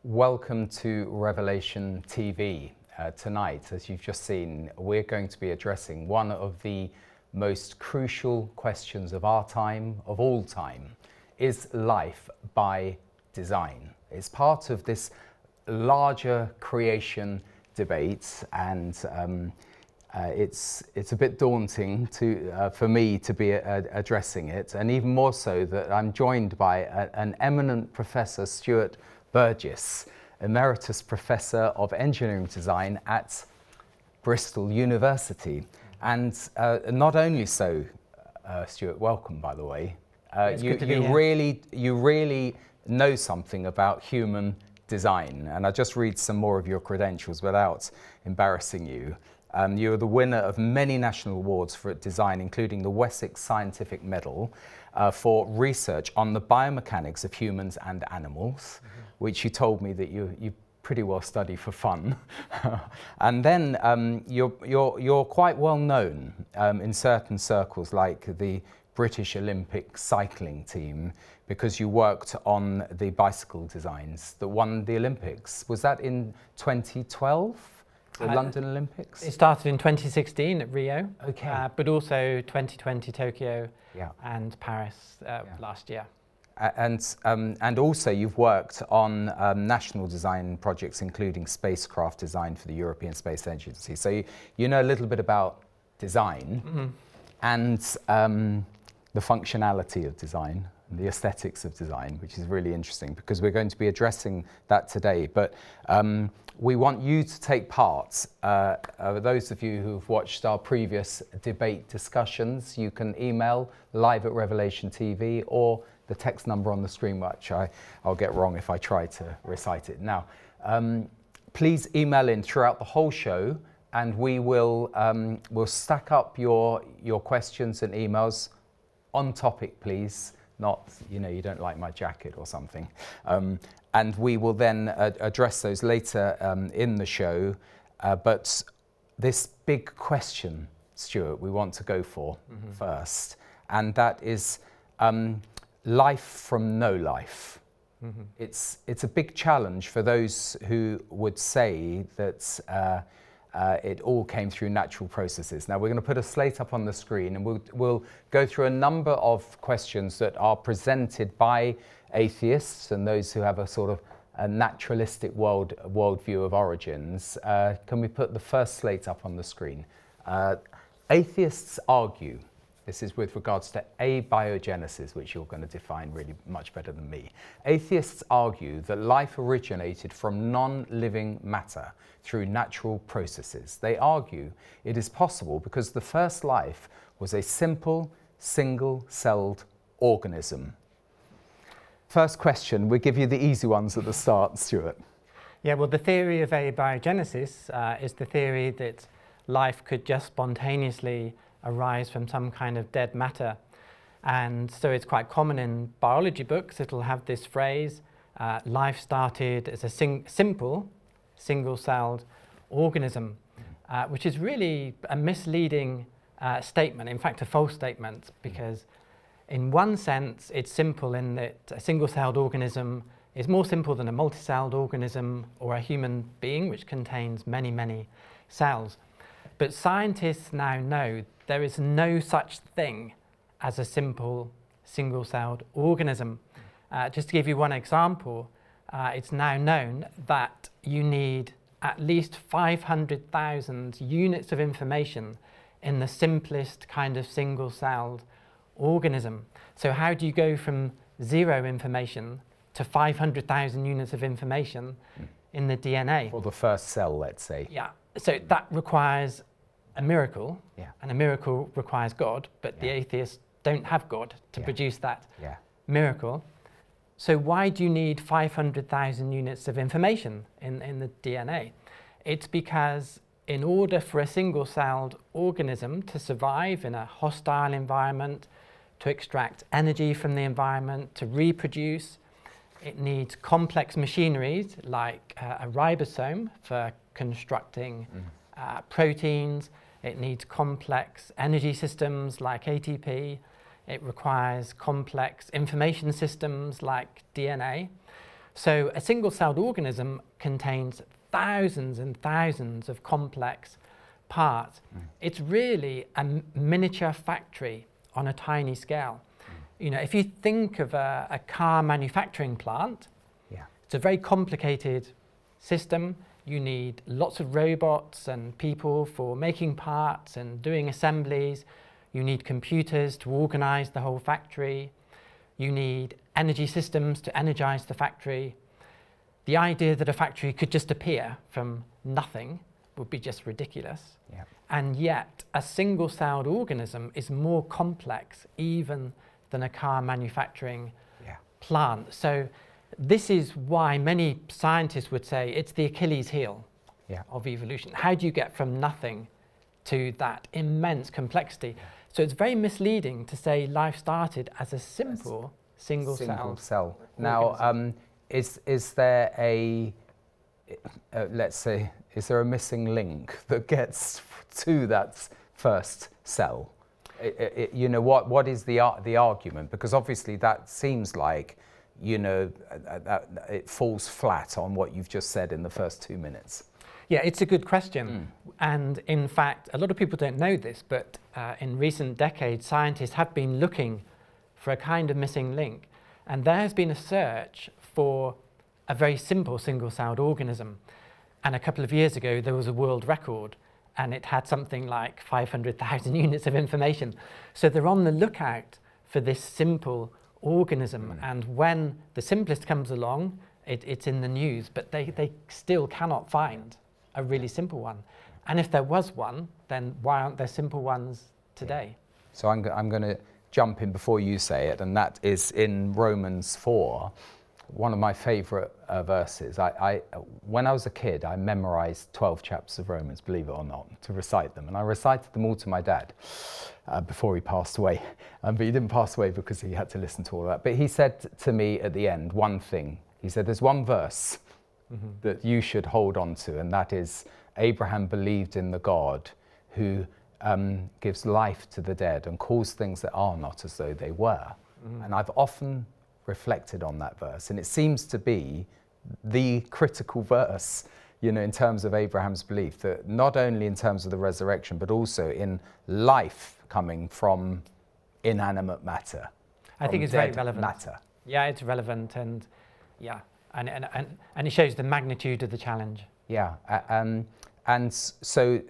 Welcome to Revelation TV. Tonight, as you've just seen, we're going to be addressing one of the most crucial questions of our time, of all time. Is life by design? It's part of this larger creation debate, and it's a bit daunting for me to be addressing it, and even more so that I'm joined by an eminent Professor Stuart Burgess, Emeritus Professor of Engineering Design at Bristol University. And not only so, Stuart, welcome by the way. You really know something about human design, and I'll just read some more of your credentials without embarrassing you. You're the winner of many national awards for design, including the Wessex Scientific Medal for research on the biomechanics of humans and animals, which you told me that you pretty well study for fun. And then you're quite well known in certain circles, like the British Olympic cycling team, because you worked on the bicycle designs that won the Olympics. Was that in 2012? The London Olympics? It started in 2016 at Rio, okay. But also 2020 Tokyo, yeah. And Paris last year. And also you've worked on national design projects, including spacecraft design for the European Space Agency. So you know a little bit about design and the functionality of design, the aesthetics of design, which is really interesting because we're going to be addressing that today. But we want you to take part. Those of you who've watched our previous debate discussions, you can email live@Revelation TV or the text number on the screen, which I'll get wrong if I try to recite it now. Please email in throughout the whole show, and we will we'll stack up your questions and emails on topic, please. Not, you don't like my jacket or something. And we will then address those later in the show. But this big question, Stuart, we want to go for first, and that is life from no life. It's a big challenge for those who would say that it all came through natural processes. Now we're going to put a slate up on the screen, and we'll go through a number of questions that are presented by atheists and those who have a sort of a naturalistic worldview of origins. Can we put the first slate up on the screen? Atheists argue, this is with regards to abiogenesis, which you're going to define really much better than me. Atheists argue that life originated from non-living matter through natural processes. They argue it is possible because the first life was a simple, single-celled organism. First question, we'll give you the easy ones at the start, Stuart. Yeah, well, the theory of abiogenesis is the theory that life could just spontaneously arise from some kind of dead matter. And so it's quite common in biology books. It'll have this phrase, life started as a simple, single-celled organism, which is really a misleading statement, in fact a false statement, because in one sense it's simple in that a single-celled organism is more simple than a multi-celled organism or a human being, which contains many, many cells. But scientists now know there is no such thing as a simple single-celled organism. Just to give you one example, it's now known that you need at least 500,000 units of information in the simplest kind of single-celled organism. So how do you go from zero information to 500,000 units of information in the DNA? For the first cell, let's say. Yeah, so that requires a miracle, and a miracle requires God, but the atheists don't have God to produce that miracle. So why do you need 500,000 units of information in the DNA? It's because in order for a single-celled organism to survive in a hostile environment, to extract energy from the environment, to reproduce, it needs complex machineries like a ribosome for constructing proteins. It needs complex energy systems like ATP. It requires complex information systems like DNA. So a single-celled organism contains thousands and thousands of complex parts. It's really a miniature factory on a tiny scale. You know, if you think of a car manufacturing plant, it's a very complicated system. You need lots of robots and people for making parts and doing assemblies. You need computers to organize the whole factory. You need energy systems to energize the factory. The idea that a factory could just appear from nothing would be just ridiculous. And yet, a single-celled organism is more complex even than a car manufacturing plant. So this is why many scientists would say it's the Achilles heel of evolution. How do you get from nothing to that immense complexity? So it's very misleading to say life started as a simple single cell. Now, is there a, let's say, is there a missing link that gets to that first cell? You know, what is the argument? Because obviously that seems like, you know, it falls flat on what you've just said in the first 2 minutes. Yeah, it's a good question. And in fact, a lot of people don't know this, but in recent decades, scientists have been looking for a kind of missing link. And there has been a search for a very simple single-celled organism. And a couple of years ago, there was a world record, and it had something like 500,000 units of information. So they're on the lookout for this simple organism. And when the simplest comes along, it's in the news, but they still cannot find a really simple one. And if there was one, then why aren't there simple ones today? So I'm going to jump in before you say it, and that is in Romans 4, one of my favourite verses. When I was a kid, I memorised 12 chapters of Romans, believe it or not, to recite them. And I recited them all to my dad before he passed away. But he didn't pass away because he had to listen to all that. But he said to me at the end one thing. He said, there's one verse that you should hold on to, and that is, Abraham believed in the God who gives life to the dead and calls things that are not as though they were. And I've often reflected on that verse, and it seems to be the critical verse, you know, in terms of Abraham's belief, that not only in terms of the resurrection, but also in life coming from inanimate matter. I think it's very relevant. Matter. Yeah, it's relevant, and and it shows the magnitude of the challenge. Yeah, and so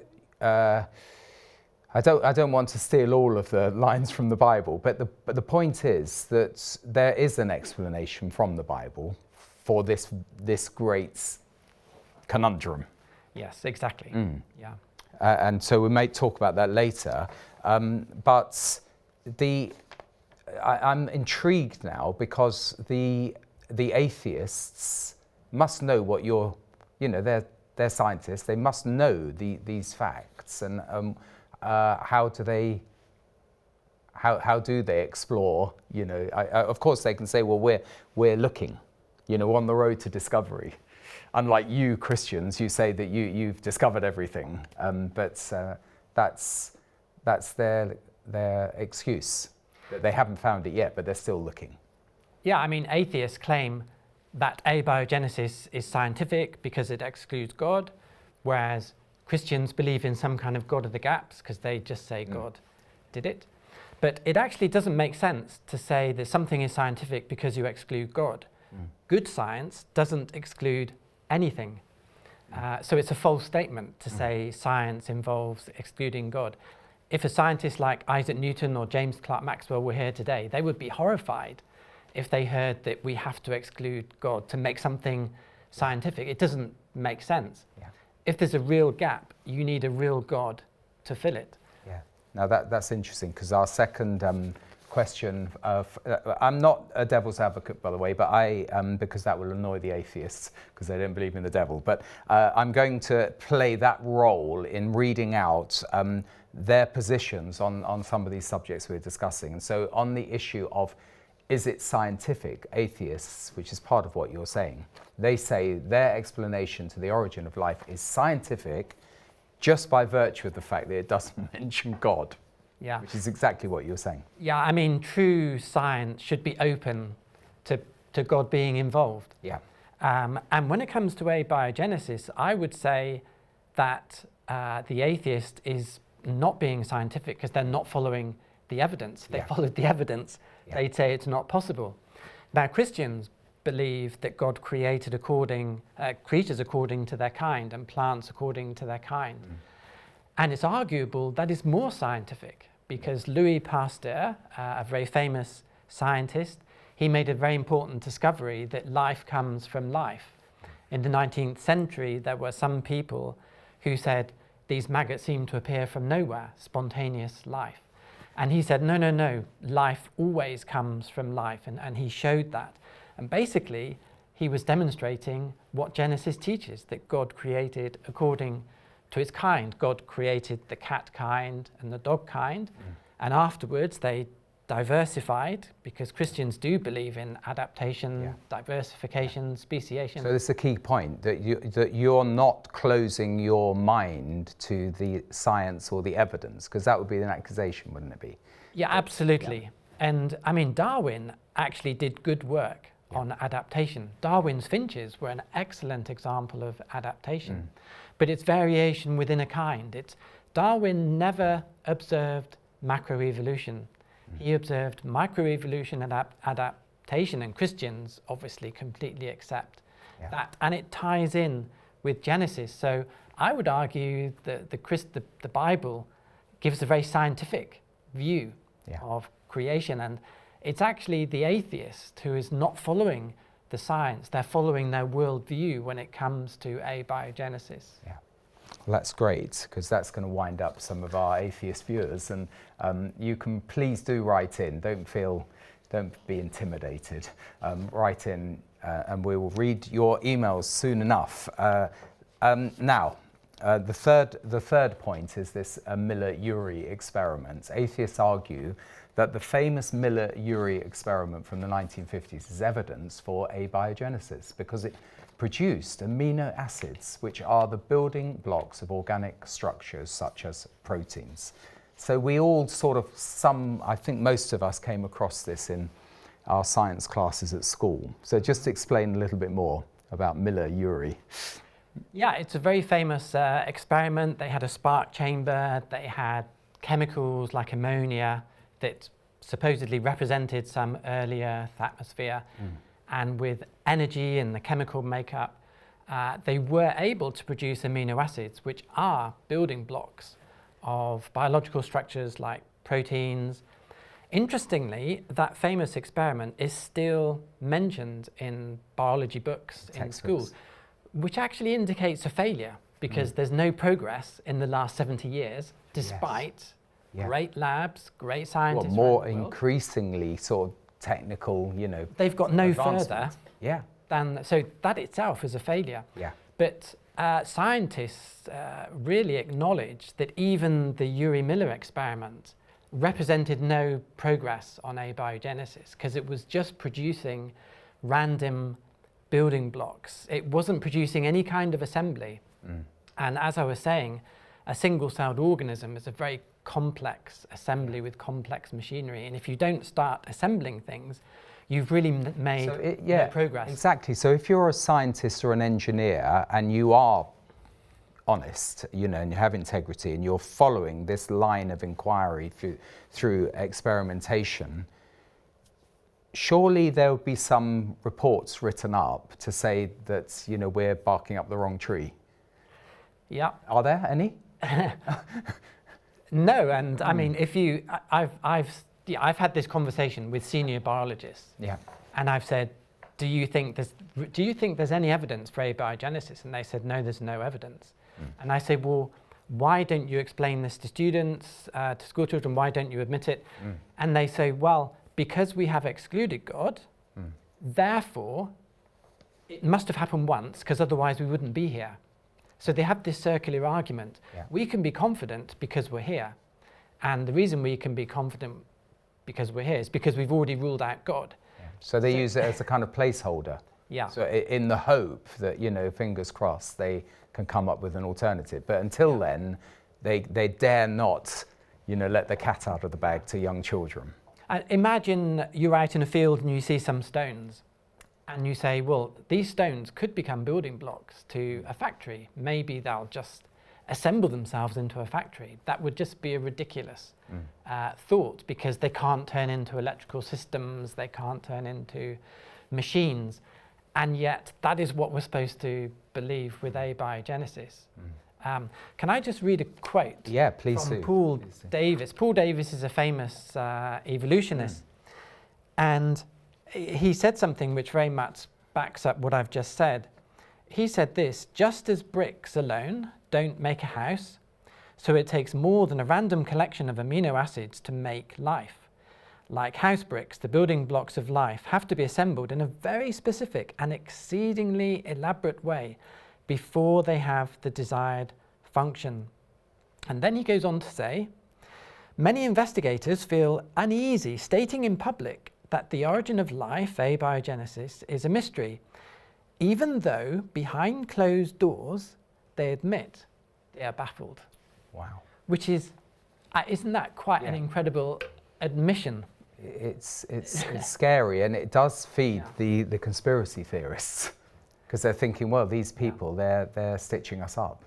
I don't want to steal all of the lines from the Bible, but the point is that there is an explanation from the Bible for this great conundrum. Yes, exactly. Yeah. And so we may talk about that later, but I'm intrigued now because the atheists must know what you're, you know, they're scientists. They must know these facts, and how do they explore? You know, of course they can say, well, we're looking, you know, on the road to discovery. Unlike you Christians, you say that you've discovered everything, but that's their excuse, that they haven't found it yet, but they're still looking. Yeah, I mean, atheists claim that abiogenesis is scientific because it excludes God, whereas Christians believe in some kind of God of the gaps because they just say God did it. But it actually doesn't make sense to say that something is scientific because you exclude God. Good science doesn't exclude anything. So it's a false statement to say science involves excluding God. If a scientist like Isaac Newton or James Clerk Maxwell were here today, they would be horrified if they heard that we have to exclude God to make something scientific. It doesn't make sense. If there's a real gap, you need a real God to fill it. Yeah. Now that's interesting, because our second question I'm not a devil's advocate, by the way, but because that will annoy the atheists because they don't believe in the devil. But I'm going to play that role in reading out their positions on some of these subjects we're discussing. And so on the issue of, is it scientific, atheists, which is part of what you're saying, they say their explanation to the origin of life is scientific just by virtue of the fact that it doesn't mention God. Yeah. Which is exactly what you're saying. Yeah, I mean, true science should be open to God being involved. Yeah. And when it comes to abiogenesis, I would say that the atheist is not being scientific because they're not following the evidence. They followed the evidence. They'd say it's not possible. Now, Christians believe that God created creatures according to their kind and plants according to their kind. And it's arguable that is more scientific because Louis Pasteur, a very famous scientist, he made a very important discovery that life comes from life. In the 19th century, there were some people who said these maggots seem to appear from nowhere, spontaneous life. And he said, no, life always comes from life. And he showed that. And basically, he was demonstrating what Genesis teaches, that God created according to its kind. God created the cat kind and the dog kind. And afterwards, they diversified, because Christians do believe in adaptation, diversification, speciation. So this is a key point, that you're not closing your mind to the science or the evidence, because that would be an accusation, wouldn't it be? Yeah, absolutely. Yeah. And I mean, Darwin actually did good work on adaptation. Darwin's finches were an excellent example of adaptation, but it's variation within a kind. Darwin never observed macroevolution. He observed microevolution and adaptation, and Christians obviously completely accept that. And it ties in with Genesis. So I would argue that the Bible gives a very scientific view of creation, and it's actually the atheist who is not following the science. They're following their worldview when it comes to abiogenesis. Yeah. Well, that's great, because that's going to wind up some of our atheist viewers, and you can please do write in. Don't be intimidated. Write in, and we will read your emails soon enough. Now, the third point is this Miller-Urey experiment. Atheists argue that the famous Miller-Urey experiment from the 1950s is evidence for abiogenesis, because it produced amino acids, which are the building blocks of organic structures such as proteins. So we all I think most of us came across this in our science classes at school. So just explain a little bit more about Miller-Urey. Yeah, it's a very famous experiment. They had a spark chamber, they had chemicals like ammonia that supposedly represented some early Earth atmosphere. And with energy and the chemical makeup, they were able to produce amino acids, which are building blocks of biological structures like proteins. Interestingly, that famous experiment is still mentioned in biology books in schools, which actually indicates a failure, because there's no progress in the last 70 years, despite great labs, great scientists. More increasingly sort of technical, they've got no further than, so that itself is a failure. But scientists really acknowledge that even the Urey-Miller experiment represented no progress on abiogenesis, because it was just producing random building blocks. It wasn't producing any kind of assembly. And as I was saying, a single-celled organism is a very complex assembly with complex machinery, and if you don't start assembling things, you've really made no progress. Exactly. So if you're a scientist or an engineer and you are honest, and you have integrity, and you're following this line of inquiry through experimentation, surely there would be some reports written up to say that we're barking up the wrong tree. Yeah. Are there any? No, and I mean, I've had this conversation with senior biologists. And I've said, do you think there's any evidence for abiogenesis? And they said, no, there's no evidence. And I say, well, why don't you explain this to students, to school children? Why don't you admit it? And they say, well, because we have excluded God, therefore it must have happened once, because otherwise we wouldn't be here. So they have this circular argument. We can be confident because we're here. And the reason we can be confident because we're here is because we've already ruled out God. So they use it as a kind of placeholder. So in the hope that, fingers crossed, they can come up with an alternative. But until then, they dare not, let the cat out of the bag to young children. Imagine you're out in a field and you see some stones. and you say, well, these stones could become building blocks to a factory. Maybe they'll just assemble themselves into a factory. That would just be a ridiculous thought, because they can't turn into electrical systems, they can't turn into machines. And yet that is what we're supposed to believe with abiogenesis. Can I just read a quote? Yeah, please from do. Paul Davies. Paul Davies is a famous evolutionist, and he said something which very much backs up what I've just said. He said this: just as bricks alone don't make a house, so it takes more than a random collection of amino acids to make life. Like house bricks, the building blocks of life have to be assembled in a very specific and exceedingly elaborate way before they have the desired function. And then he goes on to say, many investigators feel uneasy stating in public that the origin of life, abiogenesis, is a mystery, even though behind closed doors they admit they are baffled. Wow. Which is, isn't that quite an incredible admission? It's scary, and it does feed the conspiracy theorists, because they're thinking, well, these people, they're stitching us up,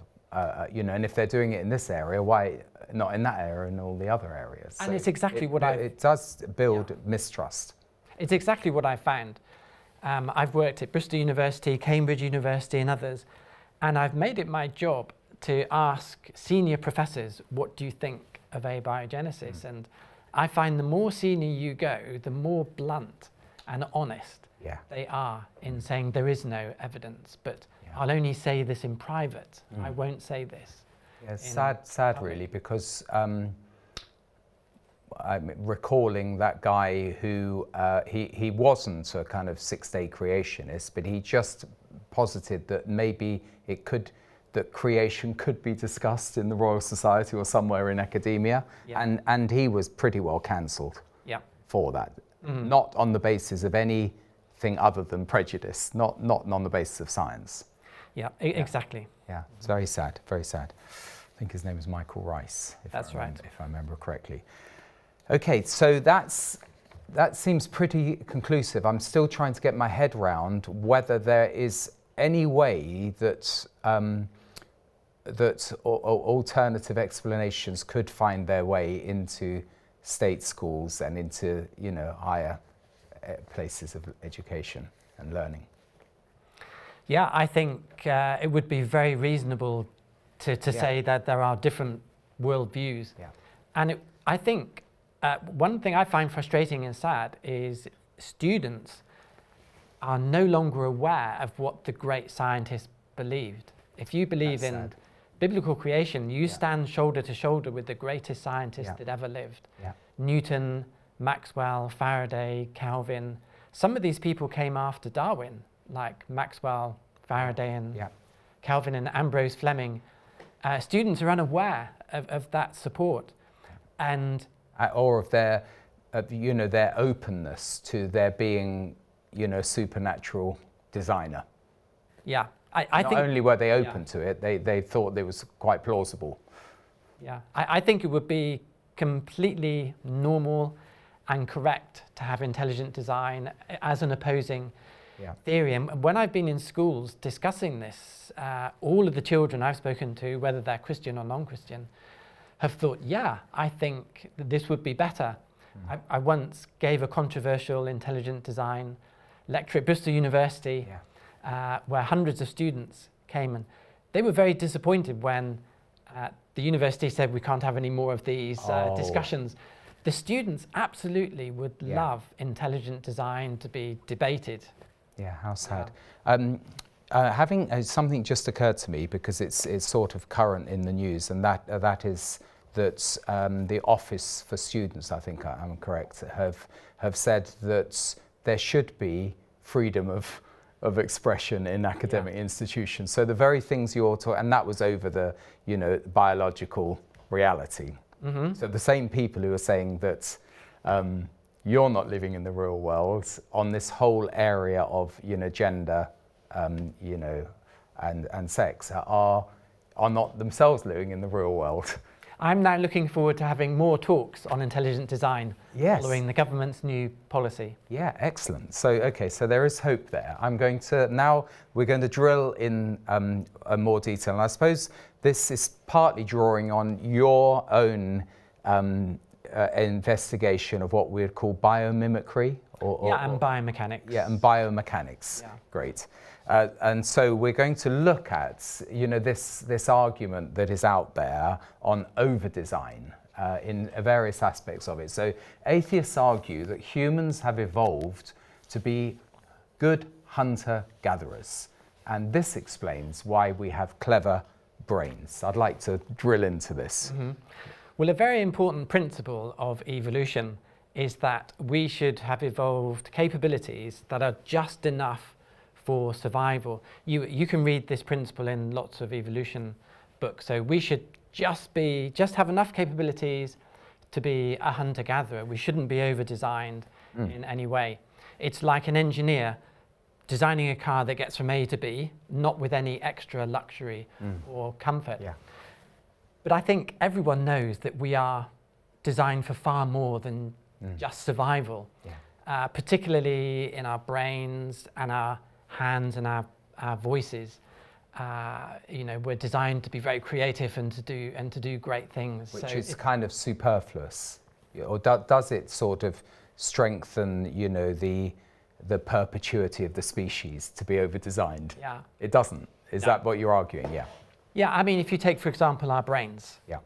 you know, and if they're doing it in this area, why not in that area and all the other areas? And so it's exactly it does build mistrust. It's exactly what I found. I've worked at Bristol University, Cambridge University and others, and I've made it my job to ask senior professors, what do you think of abiogenesis? And I find the more senior you go, the more blunt and honest they are in saying there is no evidence, but I'll only say this in private. I won't say this. Yeah, sad really, because I'm recalling that guy who, he wasn't a kind of six-day creationist, but he just posited that maybe that creation could be discussed in the Royal Society or somewhere in academia, and he was pretty well cancelled for that, not on the basis of anything other than prejudice, not on the basis of science. Exactly. Yeah, it's very sad, very sad. I think his name is Michael Rice, if I remember correctly. Okay, so that seems pretty conclusive. I'm still trying to get my head round whether there is any way that alternative explanations could find their way into state schools and into, you know, higher places of education and learning. Yeah, I think it would be very reasonable to say that there are different worldviews. And I think one thing I find frustrating and sad is students are no longer aware of what the great scientists believed. If you believe in biblical creation, you stand shoulder to shoulder with the greatest scientists that ever lived. Newton, Maxwell, Faraday, Calvin. Some of these people came after Darwin, like Maxwell, Faraday, and Calvin and Ambrose Fleming. Students are unaware of that support, and or of their, you know, their openness to there being, you know, supernatural designer. I think not only were they open to it, they thought it was quite plausible. I think it would be completely normal and correct to have intelligent design as an opposing theory. And when I've been in schools discussing this, all of the children I've spoken to, whether they're Christian or non-Christian, have thought, I think that this would be better. I once gave a controversial intelligent design lecture at Bristol University, where hundreds of students came, and they were very disappointed when the university said we can't have any more of these discussions. The students absolutely would love intelligent design to be debated. Yeah, how sad. Having something just occurred to me, because it's sort of current in the news, and that is that the Office for Students, I think I'm correct, have said that there should be freedom of expression in academic institutions. So the very things you're talking, and that was over the, you know, biological reality. So the same people who are saying that you're not living in the real world on this whole area of, you know, gender, you know, and sex are not themselves living in the real world. I'm now looking forward to having more talks on intelligent design following the government's new policy. Yeah, excellent. So, okay, so there is hope there. We're going to drill in more detail. And I suppose this is partly drawing on your own investigation of what we'd call biomimicry. And biomechanics. Yeah, and biomechanics. Yeah. Great. And so we're going to look at, this argument that is out there on overdesign in various aspects of it. So atheists argue that humans have evolved to be good hunter-gatherers. And this explains why we have clever brains. I'd like to drill into this. Mm-hmm. Well, a very important principle of evolution is that we should have evolved capabilities that are just enough for survival. You can read this principle in lots of evolution books. So we should just have enough capabilities to be a hunter-gatherer. We shouldn't be over-designed in any way. It's like an engineer designing a car that gets from A to B, not with any extra luxury or comfort. Yeah. But I think everyone knows that we are designed for far more than just survival, particularly in our brains and our hands and our voices. We're designed to be very creative and to do great things. Which is kind of superfluous, or does it sort of strengthen, the perpetuity of the species to be over-designed? Yeah. It doesn't. Is that what you're arguing? Yeah. Yeah. I mean, if you take, for example, our brains. Yeah.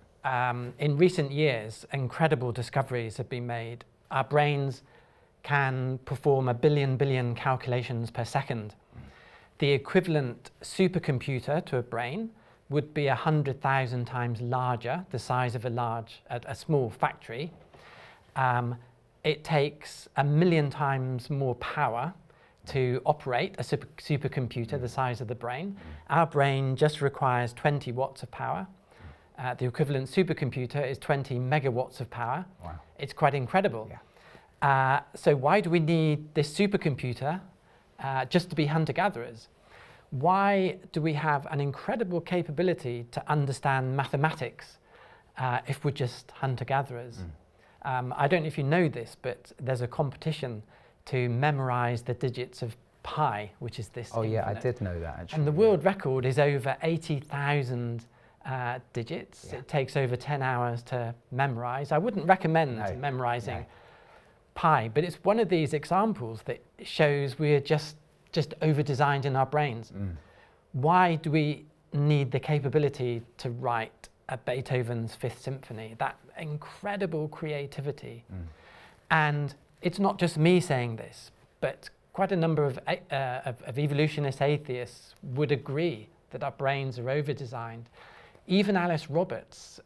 In recent years, incredible discoveries have been made. Our brains can perform 1 billion calculations per second. The equivalent supercomputer to a brain would be 100,000 times larger, the size of a small factory. It takes 1 million times more power to operate a supercomputer the size of the brain. Our brain just requires 20 watts of power. The equivalent supercomputer is 20 megawatts of power. Wow. It's quite incredible. Yeah. So why do we need this supercomputer just to be hunter-gatherers? Why do we have an incredible capability to understand mathematics if we're just hunter-gatherers? I don't know if you know this, but there's a competition to memorize the digits of pi, which is this. Oh yeah, I did know that actually. And the world record is over 80,000 digits. Yeah. It takes over 10 hours to memorize. I wouldn't recommend memorizing pi, but it's one of these examples that shows we're just over-designed in our brains. Why do we need the capability to write a Beethoven's Fifth Symphony? That incredible creativity. And it's not just me saying this, but quite a number of evolutionist atheists would agree that our brains are over-designed. Even Alice Roberts,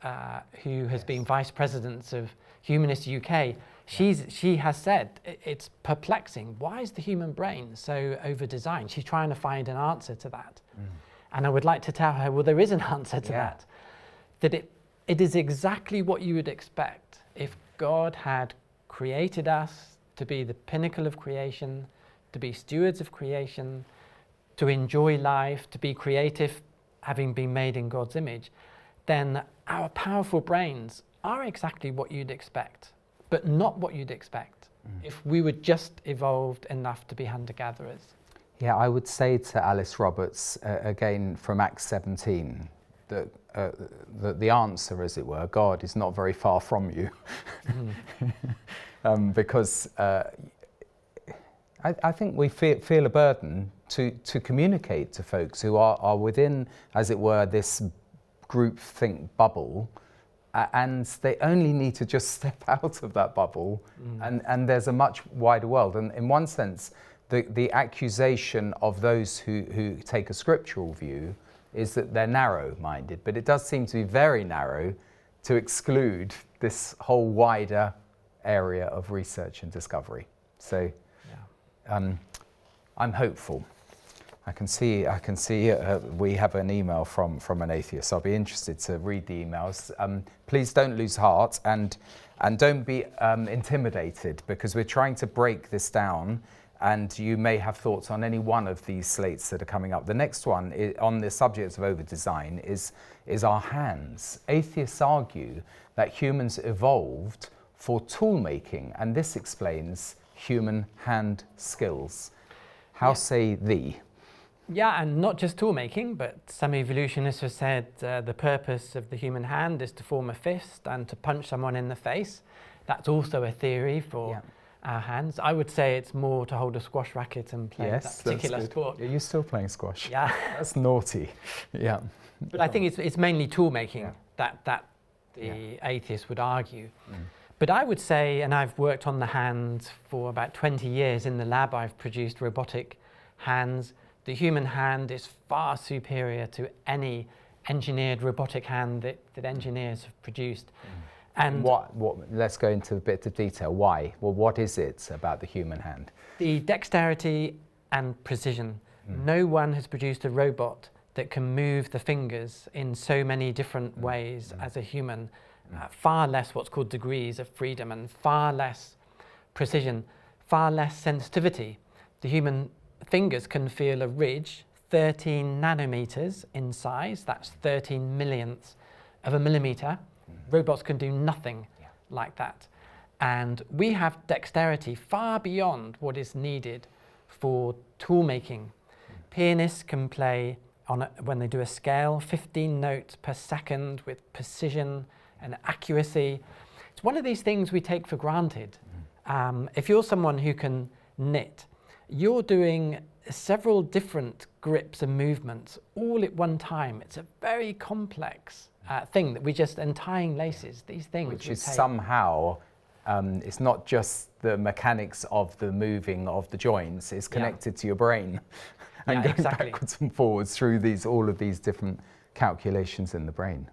who has been vice president of Humanist UK, she has said it's perplexing. Why is the human brain so over-designed? She's trying to find an answer to that. And I would like to tell her, well, there is an answer to that. That it is exactly what you would expect if God had created us to be the pinnacle of creation, to be stewards of creation, to enjoy life, to be creative, having been made in God's image. Then our powerful brains are exactly what you'd expect, but not what you'd expect if we were just evolved enough to be hunter-gatherers. Yeah, I would say to Alice Roberts, again from Acts 17, that the answer, as it were, God is not very far from you. Because I think we feel a burden to communicate to folks who are within, as it were, this groupthink bubble, and they only need to just step out of that bubble, and there's a much wider world. And in one sense, the accusation of those who take a scriptural view is that they're narrow-minded, but it does seem to be very narrow to exclude this whole wider area of research and discovery. So I'm hopeful. I can see we have an email from an atheist. I'll be interested to read the emails. Please don't lose heart and don't be intimidated, because we're trying to break this down And you may have thoughts on any one of these slates that are coming up. The next one on the subject of overdesign is our hands. Atheists argue that humans evolved for tool making, and this explains human hand skills. How say thee? Yeah, and not just tool making, but some evolutionists have said the purpose of the human hand is to form a fist and to punch someone in the face. That's also a theory for our hands. I would say it's more to hold a squash racket and play that particular sport. Are you still playing squash? Yeah. That's naughty. Yeah. But I think it's mainly tool making that the atheists would argue. But I would say, and I've worked on the hands for about 20 years in the lab, I've produced robotic hands. The human hand is far superior to any engineered robotic hand that engineers have produced. And what? Let's go into a bit of detail. Why? Well, what is it about the human hand? The dexterity and precision. No one has produced a robot that can move the fingers in so many different ways as a human. Far less what's called degrees of freedom, and far less precision, far less sensitivity. The human fingers can feel a ridge 13 nanometers in size. That's 13 millionths of a millimeter. Robots can do nothing like that. And we have dexterity far beyond what is needed for tool making. Pianists can play, when they do a scale, 15 notes per second with precision and accuracy. It's one of these things we take for granted. If you're someone who can knit, you're doing several different grips and movements all at one time. It's a very complex thing that we just, and tying laces, these things. Which is somehow, it's not just the mechanics of the moving of the joints, it's connected to your brain and going backwards and forwards through all of these different calculations in the brain.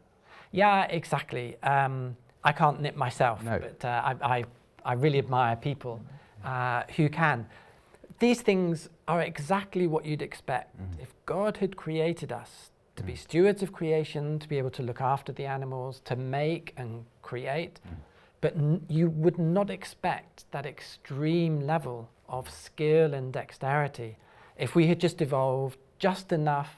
Yeah, exactly. I can't knit myself, but I really admire people who can. These things are exactly what you'd expect. If God had created us to be stewards of creation, to be able to look after the animals, to make and create, but you would not expect that extreme level of skill and dexterity if we had just evolved just enough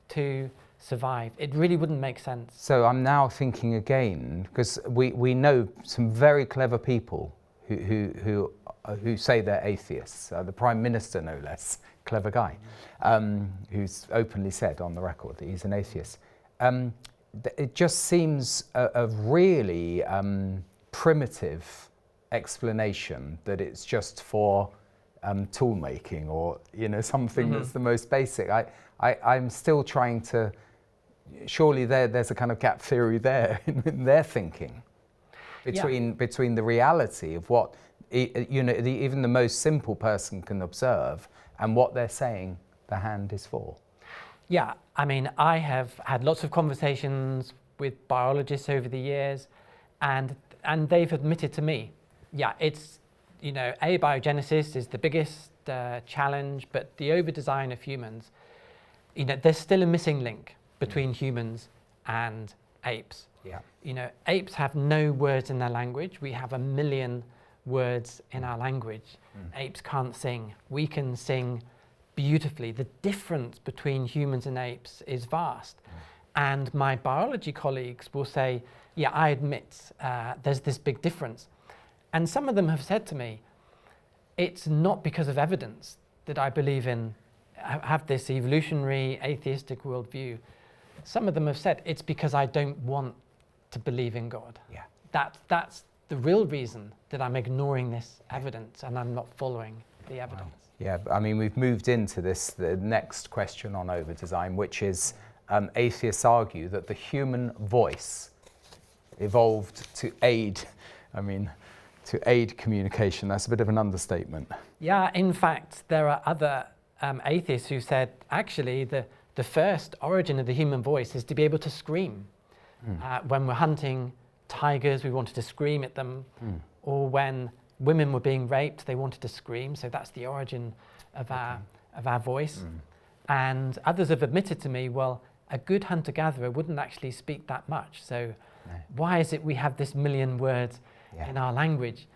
to survive. It really wouldn't make sense. So I'm now thinking again, because we know some very clever people who say they're atheists. The Prime Minister, no less, clever guy, who's openly said on the record that he's an atheist. It just seems a really primitive explanation that it's just for tool making, or something that's the most basic. I'm still trying to. Surely there's a kind of gap theory there in their thinking between the reality of what even the most simple person can observe and what they're saying the hand is for. Yeah, I mean, I have had lots of conversations with biologists over the years, and they've admitted to me, it's abiogenesis is the biggest challenge, but the overdesign of humans, there's still a missing link between humans and apes. Yeah. Apes have no words in their language. We have 1 million words in our language. Apes can't sing. We can sing beautifully. The difference between humans and apes is vast. And my biology colleagues will say, I admit there's this big difference. And some of them have said to me, it's not because of evidence that I believe in, have this evolutionary atheistic worldview. Some of them have said it's because I don't want to believe in God. Yeah. That's the real reason that I'm ignoring this evidence and I'm not following the evidence. Wow. Yeah, I mean, we've moved into the next question on overdesign, which is atheists argue that the human voice evolved to aid communication. That's a bit of an understatement. Yeah, in fact, there are other atheists who said, actually, the first origin of the human voice is to be able to scream. When we're hunting tigers, we wanted to scream at them. Or when women were being raped, they wanted to scream. So that's the origin of our voice. And others have admitted to me, well, a good hunter-gatherer wouldn't actually speak that much. So why is it we have this 1 million words in our language?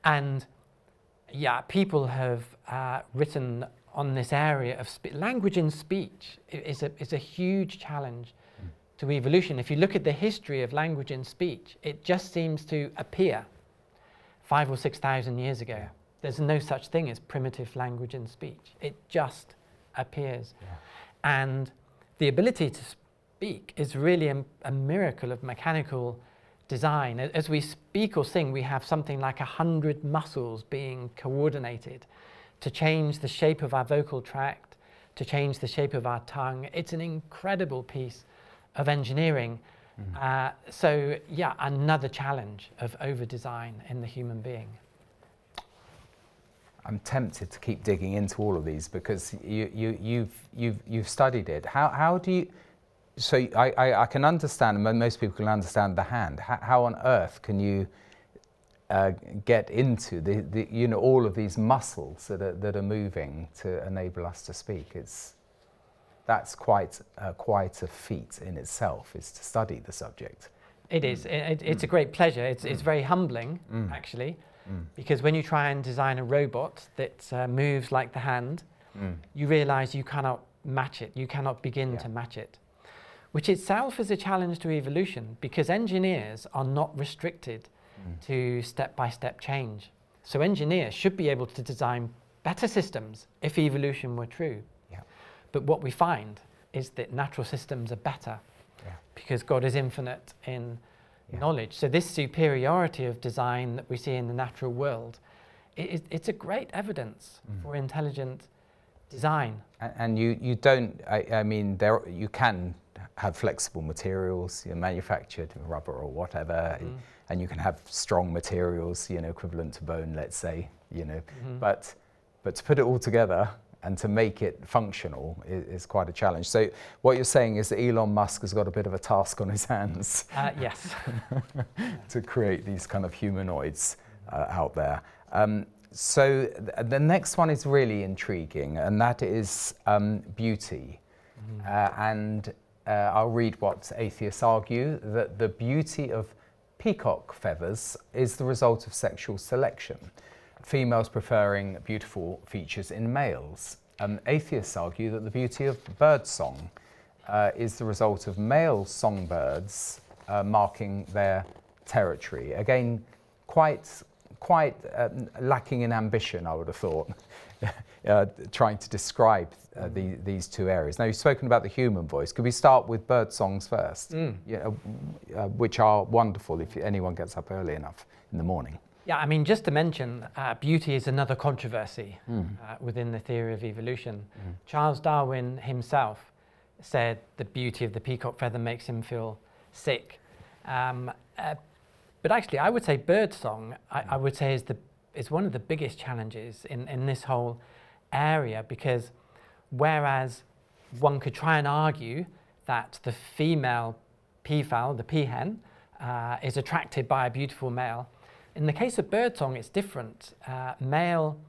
And Yeah, people have written on this area of language and speech is a huge challenge to evolution. If you look at the history of language and speech, it just seems to appear 5,000 or 6,000 years ago. Yeah. There's no such thing as primitive language and speech. It just appears. Yeah. And the ability to speak is really a miracle of mechanical design. As we speak or sing, we have something like 100 muscles being coordinated to change the shape of our vocal tract, to change the shape of our tongue. It's an incredible piece of engineering. So yeah, another challenge of over-design in the human being. I'm tempted to keep digging into all of these because you've studied it. How do you? So I can understand. Most people can understand the hand. How on earth can you get into the all of these muscles that are moving to enable us to speak? That's quite a feat in itself, is to study the subject. It is. It's a great pleasure. It's very humbling, actually, because when you try and design a robot that moves like the hand, you realise you cannot match it. You cannot begin to match it, which itself is a challenge to evolution, because engineers are not restricted to step-by-step change. So engineers should be able to design better systems if evolution were true. But what we find is that natural systems are better because God is infinite in knowledge. So this superiority of design that we see in the natural world, it's a great evidence for intelligent design. And you don't, I mean, you can have flexible materials, manufactured in rubber or whatever, and you can have strong materials, equivalent to bone, let's say, but to put it all together and to make it functional is quite a challenge. So what you're saying is that Elon Musk has got a bit of a task on his hands. Yes. To create these kind of humanoids out there. So the next one is really intriguing, and that is beauty. And I'll read what atheists argue, that the beauty of peacock feathers is the result of sexual selection, females preferring beautiful features in males. Atheists argue that the beauty of birdsong is the result of male songbirds marking their territory. Again, quite lacking in ambition, I would have thought, trying to describe these two areas. Now, you've spoken about the human voice. Could we start with bird songs first, which are wonderful if anyone gets up early enough in the morning? Yeah, I mean, just to mention, beauty is another controversy within the theory of evolution. Charles Darwin himself said the beauty of the peacock feather makes him feel sick. But actually, I would say birdsong, I would say is one of the biggest challenges in this whole area, because whereas one could try and argue that the female peafowl, the peahen, is attracted by a beautiful male, in the case of birdsong, it's different. Male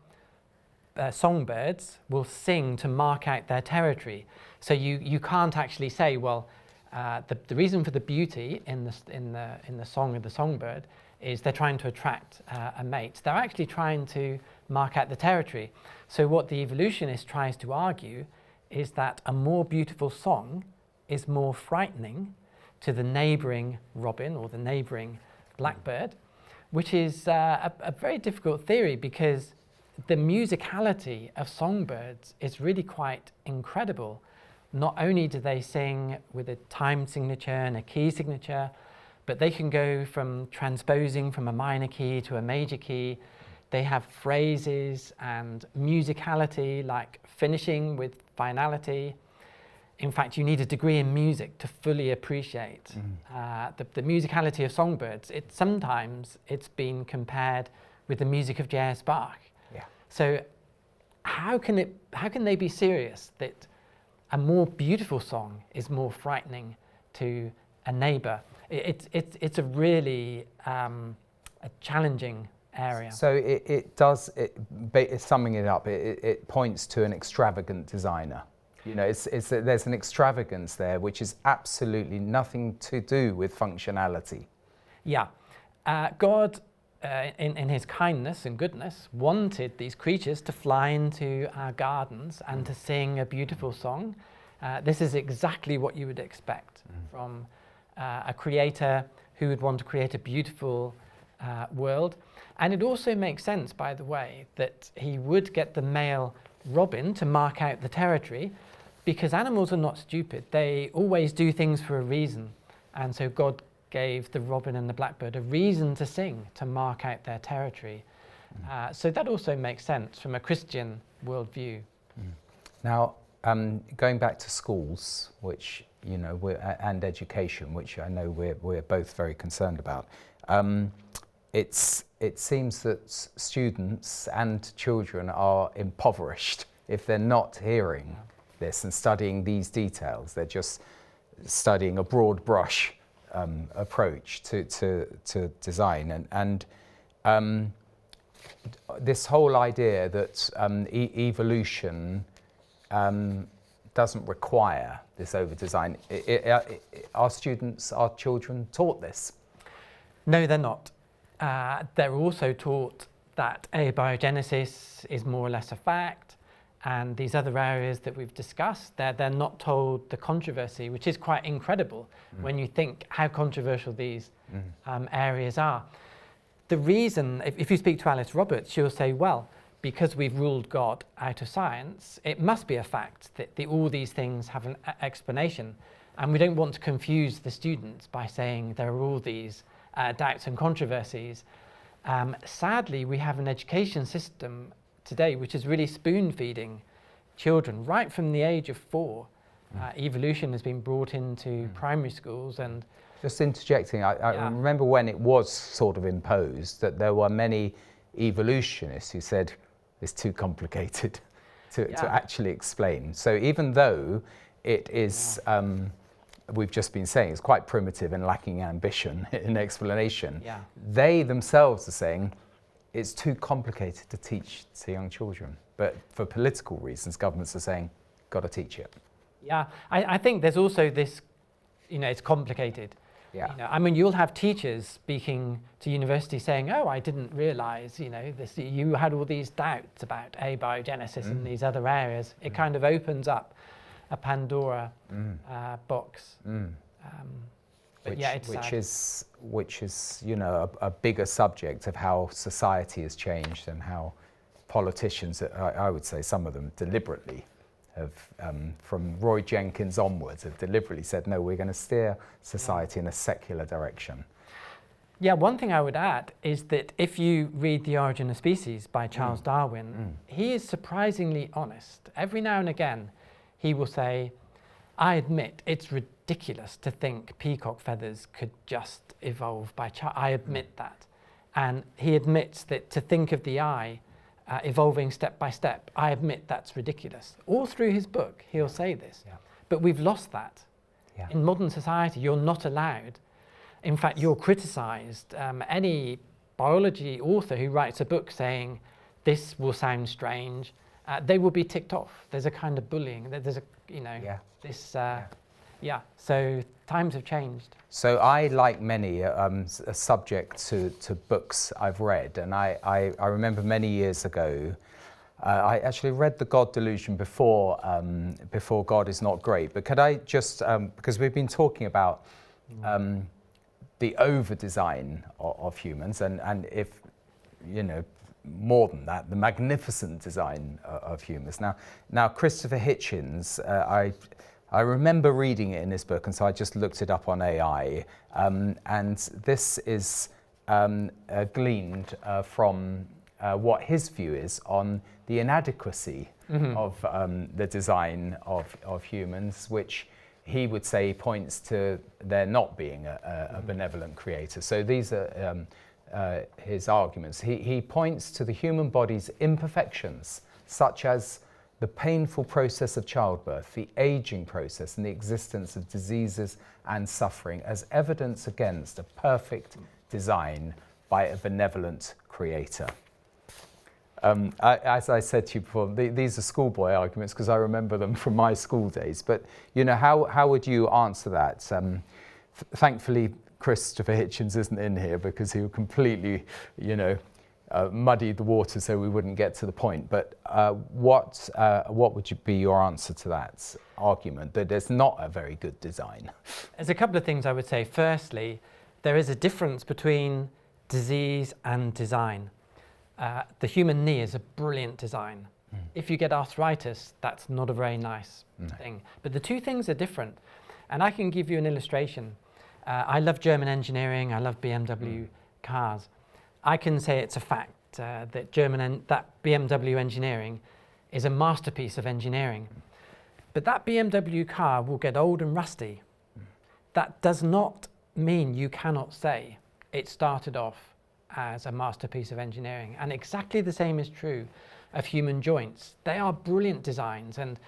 songbirds will sing to mark out their territory. So you can't actually say, well, the reason for the beauty in the song of the songbird is they're trying to attract a mate. They're actually trying to mark out the territory. So what the evolutionist tries to argue is that a more beautiful song is more frightening to the neighbouring robin or the neighbouring blackbird, which is a very difficult theory, because the musicality of songbirds is really quite incredible. Not only do they sing with a time signature and a key signature, but they can go from transposing from a minor key to a major key. They have phrases and musicality, like finishing with finality. In fact, you need a degree in music to fully appreciate the musicality of songbirds. Sometimes it's been compared with the music of J.S. Bach. Yeah. So how can they be serious that a more beautiful song is more frightening to a neighbour? It's a really a challenging area. So summing it up, it points to an extravagant designer. There's an extravagance there which is absolutely nothing to do with functionality. Yeah. God in his kindness and goodness, wanted these creatures to fly into our gardens and to sing a beautiful song. This is exactly what you would expect from a creator who would want to create a beautiful world. And it also makes sense, by the way, that he would get the male robin to mark out the territory, because animals are not stupid. They always do things for a reason. And so God gave the robin and the blackbird a reason to sing, to mark out their territory. So that also makes sense from a Christian worldview. Now, going back to schools, which, you know, and education, which I know we're both very concerned about, it seems that students and children are impoverished if they're not hearing this and studying these details. They're just studying a broad brush approach to design, and this whole idea that evolution doesn't require this over-design. Are children taught this? No, they're not. They're also taught that abiogenesis is more or less a fact, and these other areas that we've discussed, they're not told the controversy, which is quite incredible when you think how controversial these areas are. The reason, if you speak to Alice Roberts, she'll say, well, because we've ruled God out of science, it must be a fact that all these things have an explanation. And we don't want to confuse the students by saying there are all these doubts and controversies. Sadly, we have an education system today which is really spoon-feeding children right from the age of 4. Evolution has been brought into primary schools. And just interjecting, I remember when it was sort of imposed that there were many evolutionists who said it's too complicated to actually explain. So even though it is, we've just been saying, it's quite primitive and lacking ambition in explanation, they themselves are saying it's too complicated to teach to young children. But for political reasons, governments are saying, got to teach it. Yeah, I think there's also this, you know, it's complicated. Yeah. You know, I mean, you'll have teachers speaking to universities saying, oh, I didn't realise, you know, this, you had all these doubts about abiogenesis and these other areas. It kind of opens up a Pandora box. But yeah, it's which is, you know, a bigger subject of how society has changed and how politicians, I would say some of them deliberately have, from Roy Jenkins onwards, have deliberately said, no, we're going to steer society in a secular direction. Yeah, one thing I would add is that if you read The Origin of Species by Charles Darwin, he is surprisingly honest. Every now and again, he will say, I admit it's ridiculous to think peacock feathers could just evolve by chance. I admit that. And he admits that to think of the eye evolving step by step, I admit that's ridiculous. All through his book, he'll say this. But we've lost that. In modern society, you're not allowed. In fact, you're criticised. Any biology author who writes a book saying, this will sound strange, they will be ticked off. There's a kind of bullying. There's a, you know, this, so times have changed. So I, like many, a subject to books I've read, and I remember many years ago, I actually read The God Delusion before God is Not Great, but could I just, because we've been talking about the over-design of humans, and if, you know, more than that, the magnificent design of humans. Now Christopher Hitchens, I remember reading it in this book, and so I just looked it up on AI, and this is gleaned from what his view is on the inadequacy of the design of humans, which he would say points to there not being a benevolent creator. So these are his arguments. He points to the human body's imperfections, such as the painful process of childbirth, the aging process, and the existence of diseases and suffering as evidence against a perfect design by a benevolent creator. As I said to you before, these are schoolboy arguments because I remember them from my school days. But you know, how would you answer that? Thankfully, Christopher Hitchens isn't in here because he would completely, muddy the water so we wouldn't get to the point. But what would be your answer to that argument that there's not a very good design? There's a couple of things I would say. Firstly, there is a difference between disease and design. The human knee is a brilliant design. If you get arthritis, that's not a very nice thing. But the two things are different. And I can give you an illustration. I love German engineering. I love BMW cars. I can say it's a fact that that BMW engineering is a masterpiece of engineering. But that BMW car will get old and rusty. That does not mean you cannot say it started off as a masterpiece of engineering. And exactly the same is true of human joints. They are brilliant designs. And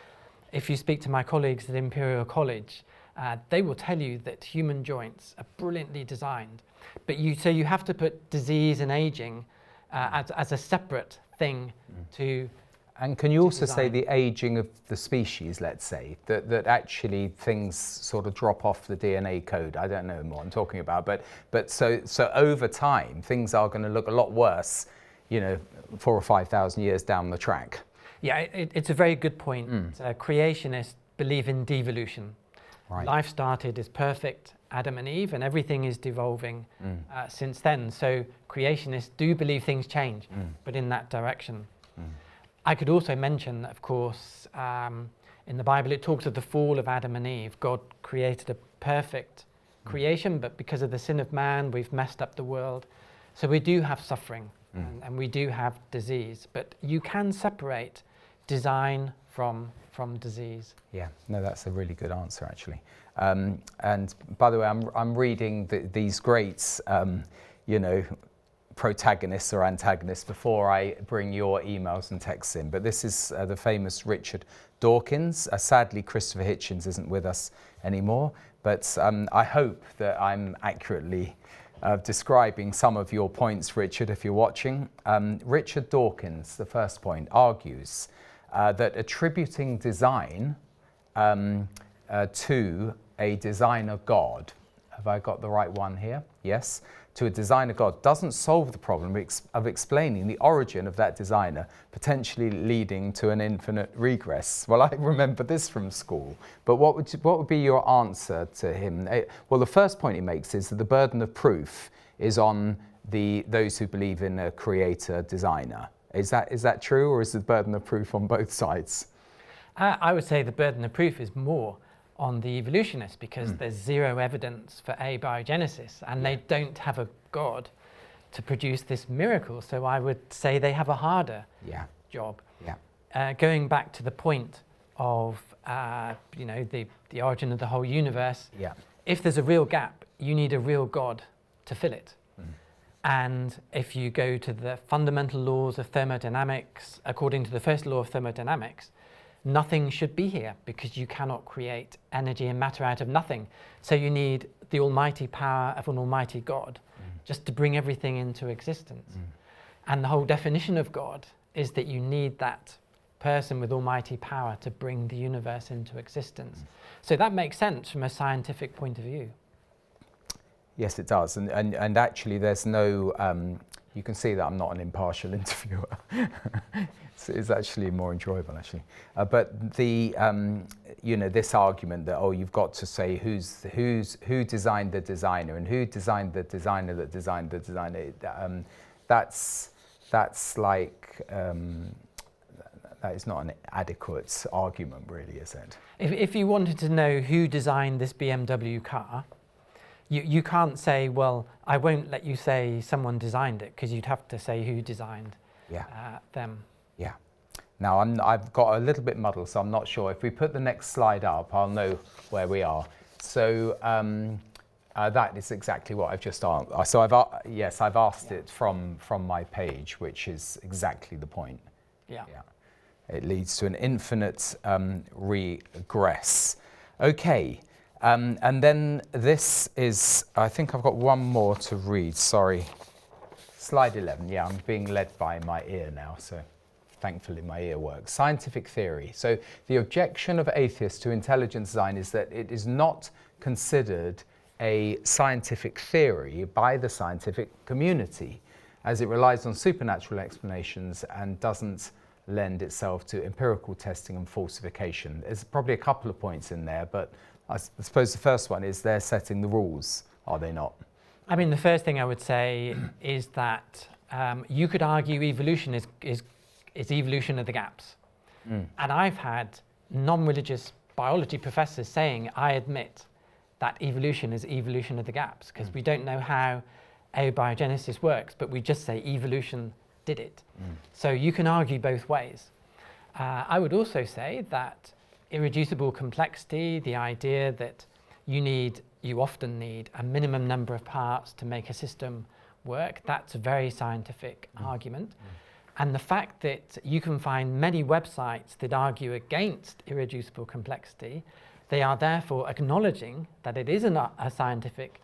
if you speak to my colleagues at Imperial College, they will tell you that human joints are brilliantly designed. But so you have to put disease and aging as a separate thing to. And can you also say the aging of the species, let's say, that actually things sort of drop off the DNA code? I don't know what I'm talking about, but so over time things are going to look a lot worse, 4,000 or 5,000 years down the track. Yeah, it's a very good point. Creationists believe in devolution. Right. Life started as perfect Adam and Eve, and everything is devolving since then. So creationists do believe things change, but in that direction. I could also mention, of course, in the Bible it talks of the fall of Adam and Eve. God created a perfect creation, but because of the sin of man, we've messed up the world. So we do have suffering and we do have disease, but you can separate design from disease. Yeah, no, that's a really good answer, actually. And by the way, I'm reading these great, protagonists or antagonists before I bring your emails and texts in. But this is the famous Richard Dawkins. Sadly, Christopher Hitchens isn't with us anymore, but I hope that I'm accurately describing some of your points, Richard, if you're watching. Richard Dawkins, the first point, argues that attributing design to a designer god, have I got the right one here? Yes. To a designer god doesn't solve the problem of explaining the origin of that designer, potentially leading to an infinite regress. Well, I remember this from school, but what would be your answer to him? Well, the first point he makes is that the burden of proof is on those who believe in a creator designer. Is that true, or is the burden of proof on both sides? I would say the burden of proof is more on the evolutionists, because there's zero evidence for abiogenesis, and they don't have a god to produce this miracle. So I would say they have a harder job. Going back to the point of the origin of the whole universe, if there's a real gap, you need a real god to fill it. And if you go to the fundamental laws of thermodynamics, according to the first law of thermodynamics, nothing should be here, because you cannot create energy and matter out of nothing. So you need the almighty power of an almighty God just to bring everything into existence. And the whole definition of God is that you need that person with almighty power to bring the universe into existence. So that makes sense from a scientific point of view. Yes, it does. And actually there's no, you can see that I'm not an impartial interviewer. It's actually more enjoyable, actually. But this argument that you've got to say who designed the designer and who designed the designer that designed the designer. That's like that is not an adequate argument, really, is it? If you wanted to know who designed this BMW car, you can't say, well, I won't let you say someone designed it, because you'd have to say who designed them. Yeah. Now, I've got a little bit muddled, so I'm not sure. If we put the next slide up, I'll know where we are. So that is exactly what I've just asked. So I've asked it from my page, which is exactly the point. Yeah. It leads to an infinite regress. Okay. And then this is, I think I've got one more to read, sorry. Slide 11, I'm being led by my ear now, so thankfully my ear works. Scientific theory. So the objection of atheists to intelligent design is that it is not considered a scientific theory by the scientific community, as it relies on supernatural explanations and doesn't lend itself to empirical testing and falsification. There's probably a couple of points in there, but I suppose the first one is they're setting the rules, are they not? I mean, the first thing I would say is that you could argue evolution is evolution of the gaps. And I've had non-religious biology professors saying, I admit that evolution is evolution of the gaps, because we don't know how abiogenesis works, but we just say evolution did it. So you can argue both ways. I would also say that irreducible complexity, the idea that you often need a minimum number of parts to make a system work, that's a very scientific argument. And the fact that you can find many websites that argue against irreducible complexity, they are therefore acknowledging that it is a scientific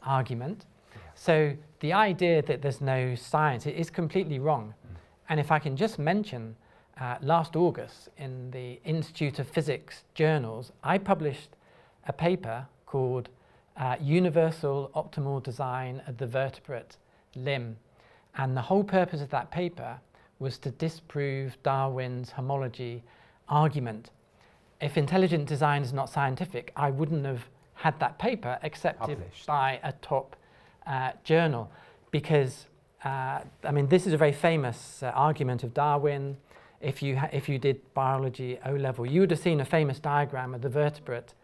argument. So the idea that there's no science is completely wrong. And if I can just mention, last August in the Institute of Physics journals, I published a paper called Universal Optimal Design of the Vertebrate Limb. And the whole purpose of that paper was to disprove Darwin's homology argument. If intelligent design is not scientific, I wouldn't have had that paper accepted by a top journal, because I mean, this is a very famous argument of Darwin. If you did biology O-level, you would have seen a famous diagram of the vertebrate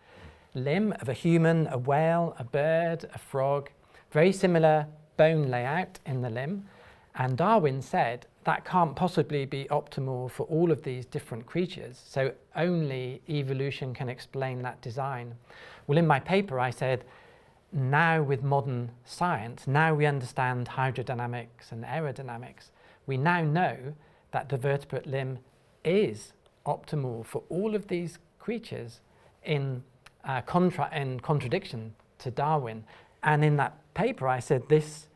limb of a human, a whale, a bird, a frog, very similar bone layout in the limb. And Darwin said that can't possibly be optimal for all of these different creatures, so only evolution can explain that design. Well, in my paper I said, now with modern science, now we understand hydrodynamics and aerodynamics, we now know that the vertebrate limb is optimal for all of these creatures in contradiction to Darwin. And in that paper I said this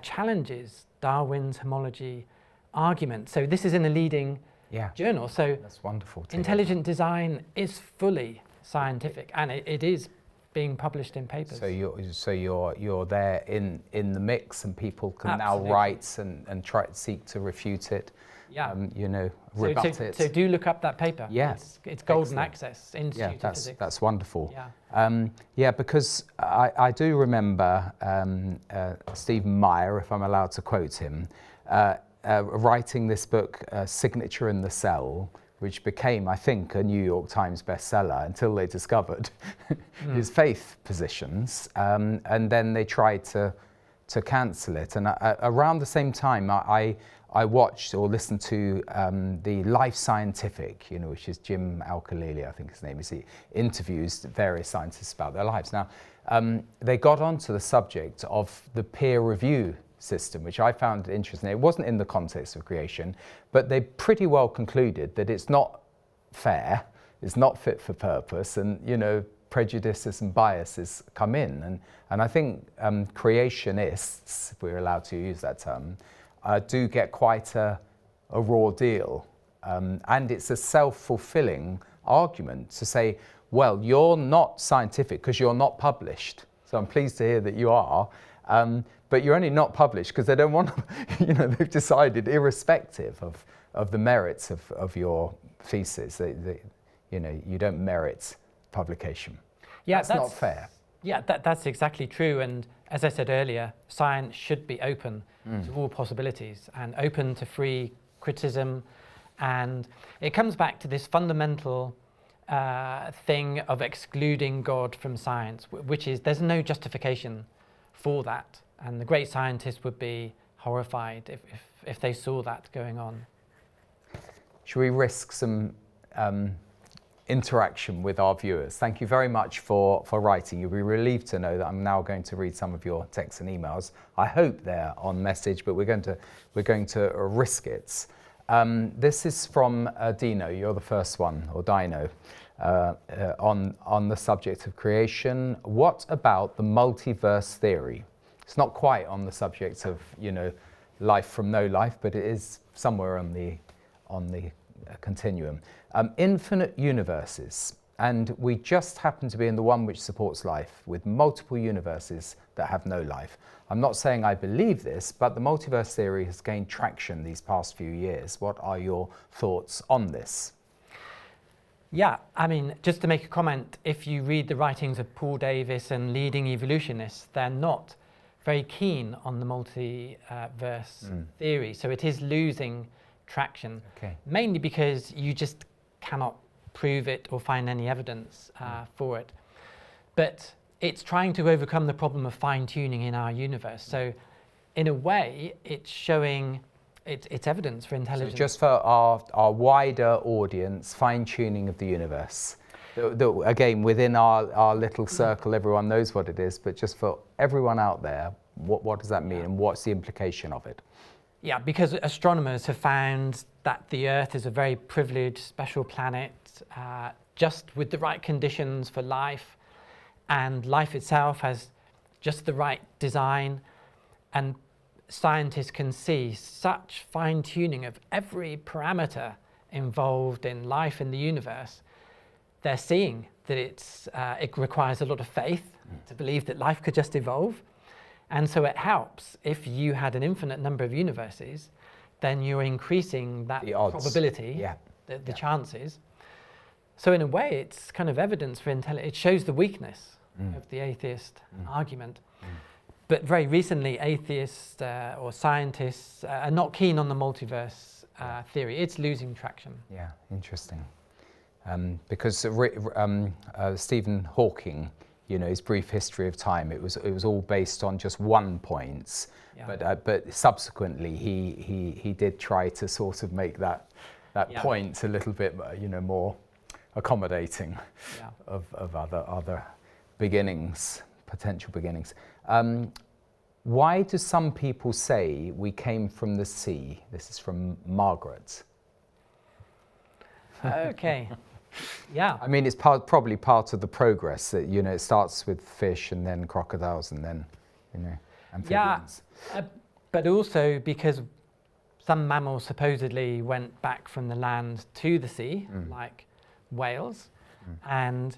challenges Darwin's homology argument. So this is in a leading journal. So that's wonderful. Intelligent design is fully scientific, and it is being published in papers. So you're there in the mix, and people can Absolutely. now write and try to seek to refute it. Rebut it. So do look up that paper. Yeah, it's golden access. Institute of Physics. That's wonderful. Because I do remember Stephen Meyer, if I'm allowed to quote him, writing this book, Signature in the Cell, which became, I think, a New York Times bestseller until they discovered his faith positions, and then they tried to cancel it. And around the same time, I watched or listened to the Life Scientific, which is Jim Al-Khalili, I think his name is. He interviews various scientists about their lives. Now, they got onto the subject of the peer review system, which I found interesting. It wasn't in the context of creation, but they pretty well concluded that it's not fair, it's not fit for purpose, and prejudices and biases come in. And I think creationists, if we're allowed to use that term, do get quite a raw deal. And it's a self-fulfilling argument to say, well, you're not scientific because you're not published. So I'm pleased to hear that you are. But you're only not published because they don't want to, they've decided, irrespective of the merits of your thesis, you don't merit publication. Yeah, that's not fair. Yeah, that's exactly true. And as I said earlier, science should be open to all possibilities and open to free criticism. And it comes back to this fundamental thing of excluding God from science, which is there's no justification for that. And the great scientists would be horrified if they saw that going on. Should we risk some interaction with our viewers? Thank you very much for writing. You'll be relieved to know that I'm now going to read some of your texts and emails. I hope they're on message, but we're going to risk it. This is from Dino. You're the first one, or Dino, on the subject of creation. What about the multiverse theory? It's not quite on the subject of life from no life, but it is somewhere on the continuum. Infinite universes. and we just happen to be in the one which supports life, with multiple universes that have no life. I'm not saying I believe this, but the multiverse theory has gained traction these past few years. What are your thoughts on this? Yeah, I mean, just to make a comment, if you read the writings of Paul Davies and leading evolutionists, they're not very keen on the multiverse theory. So it is losing traction, mainly because you just cannot prove it or find any evidence for it. But it's trying to overcome the problem of fine-tuning in our universe. So in a way, it's showing it's evidence for intelligence. So just for our wider audience, fine-tuning of the universe. Again, within our little circle, everyone knows what it is, but just for everyone out there, what does that mean and what's the implication of it? Yeah, because astronomers have found that the Earth is a very privileged, special planet, just with the right conditions for life, and life itself has just the right design, and scientists can see such fine-tuning of every parameter involved in life in the universe. They're seeing that it requires a lot of faith to believe that life could just evolve. And so it helps if you had an infinite number of universes, then you're increasing that probability, the chances. So in a way, it's kind of evidence for intelligence. It shows the weakness of the atheist argument. But very recently, atheists or scientists are not keen on the multiverse theory. It's losing traction. Yeah, interesting. Because Stephen Hawking, you know, his brief history of time, it was all based on just one point, but subsequently he did try to sort of make that point a little bit, you know, more accommodating of other beginnings, potential beginnings. Why do some people say we came from the sea? This is from Margaret. Okay. Yeah. I mean, it's probably part of the progress that, you know, it starts with fish and then crocodiles and then, you know, amphibians. Yeah, but also because some mammals supposedly went back from the land to the sea, like whales, and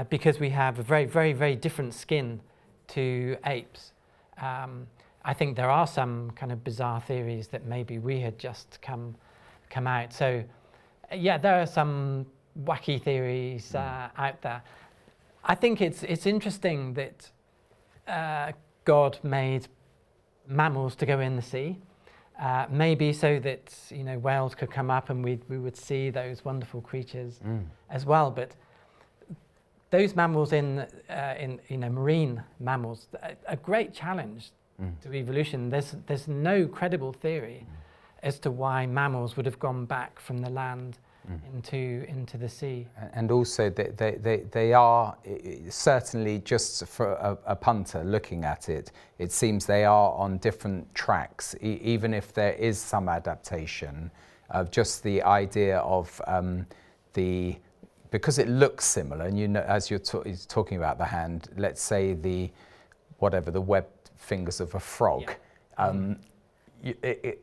because we have a very, very, very different skin to apes. I think there are some kind of bizarre theories that maybe we had just come out. So, yeah, there are some wacky theories out there. I think it's interesting that God made mammals to go in the sea, maybe so that, you know, whales could come up and we would see those wonderful creatures as well. But those mammals in you know, marine mammals, a great challenge to evolution. There's no credible theory as to why mammals would have gone back from the land into the sea. And also they are certainly, just for a punter looking at it, it seems they are on different tracks, even if there is some adaptation of just the idea of because it looks similar, and you know, as you're talking about the hand, let's say the webbed fingers of a frog,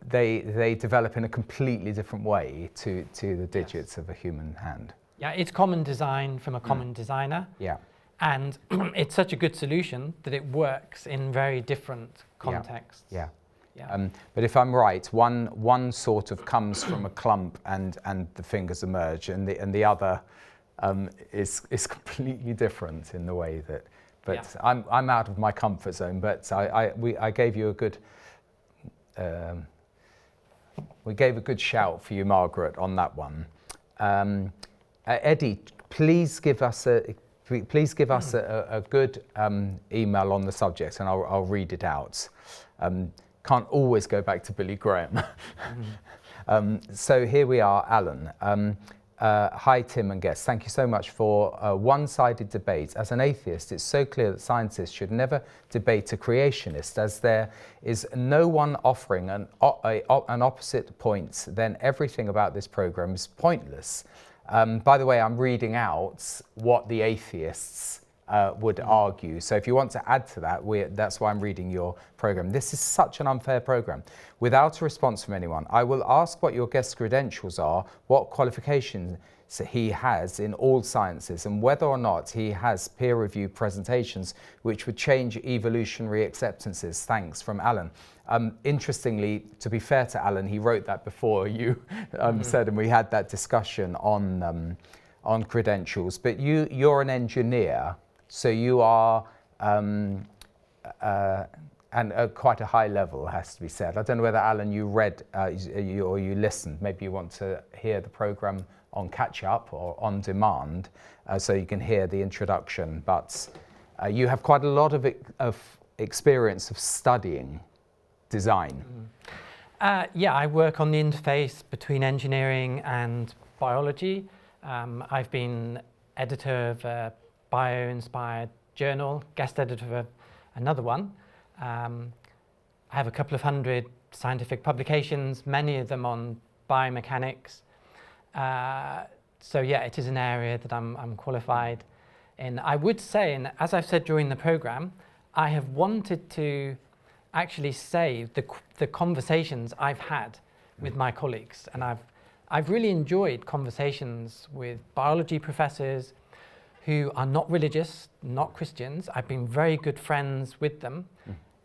they develop in a completely different way to the digits of a human hand. Yeah, it's common design from a common designer. Yeah. And it's such a good solution that it works in very different contexts. Yeah. But if I'm right, one sort of comes from a clump and the fingers emerge, and the other is completely different in the way that. But I'm out of my comfort zone. But I gave you a good. We gave a good shout for you, Margaret, on that one. Eddie, please give us a good email on the subject, and I'll read it out. Can't always go back to Billy Graham. So here we are, Alan. Hi, Tim and guests. Thank you so much for one-sided debate. As an atheist, it's so clear that scientists should never debate a creationist, as there is no one offering an opposite point. Then everything about this program is pointless. By the way, I'm reading out what the atheists would argue. So if you want to add to that, that's why I'm reading your program. This is such an unfair program. Without a response from anyone, I will ask what your guest credentials are, what qualifications he has in all sciences, and whether or not he has peer-reviewed presentations which would change evolutionary acceptances. Thanks, from Alan. Interestingly, to be fair to Alan, he wrote that before you said, and we had that discussion on credentials. But you're an engineer, so you are, and at quite a high level, has to be said. I don't know whether, Alan, you read or you listened. Maybe you want to hear the programme on catch-up or on demand, so you can hear the introduction. But you have quite a lot of experience of studying design. Yeah, I work on the interface between engineering and biology. I've been editor of a bio-inspired journal, guest editor of another one. I have a couple of hundred scientific publications, many of them on biomechanics. So yeah, it is an area that I'm qualified in. I would say, and as I've said during the program, I have wanted to actually save the conversations I've had with my colleagues, and I've really enjoyed conversations with biology professors who are not religious, not Christians. I've been very good friends with them,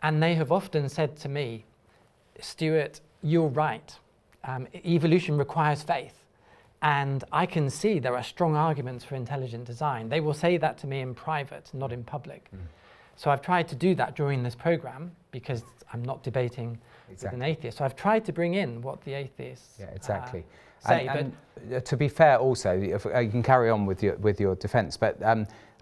and they have often said to me, Stuart, you're right. Evolution requires faith. And I can see there are strong arguments for intelligent design. They will say that to me in private, not in public. So I've tried to do that during this program because I'm not debating with an atheist. So I've tried to bring in what the atheists say. And to be fair also, if, you can carry on with your defence, but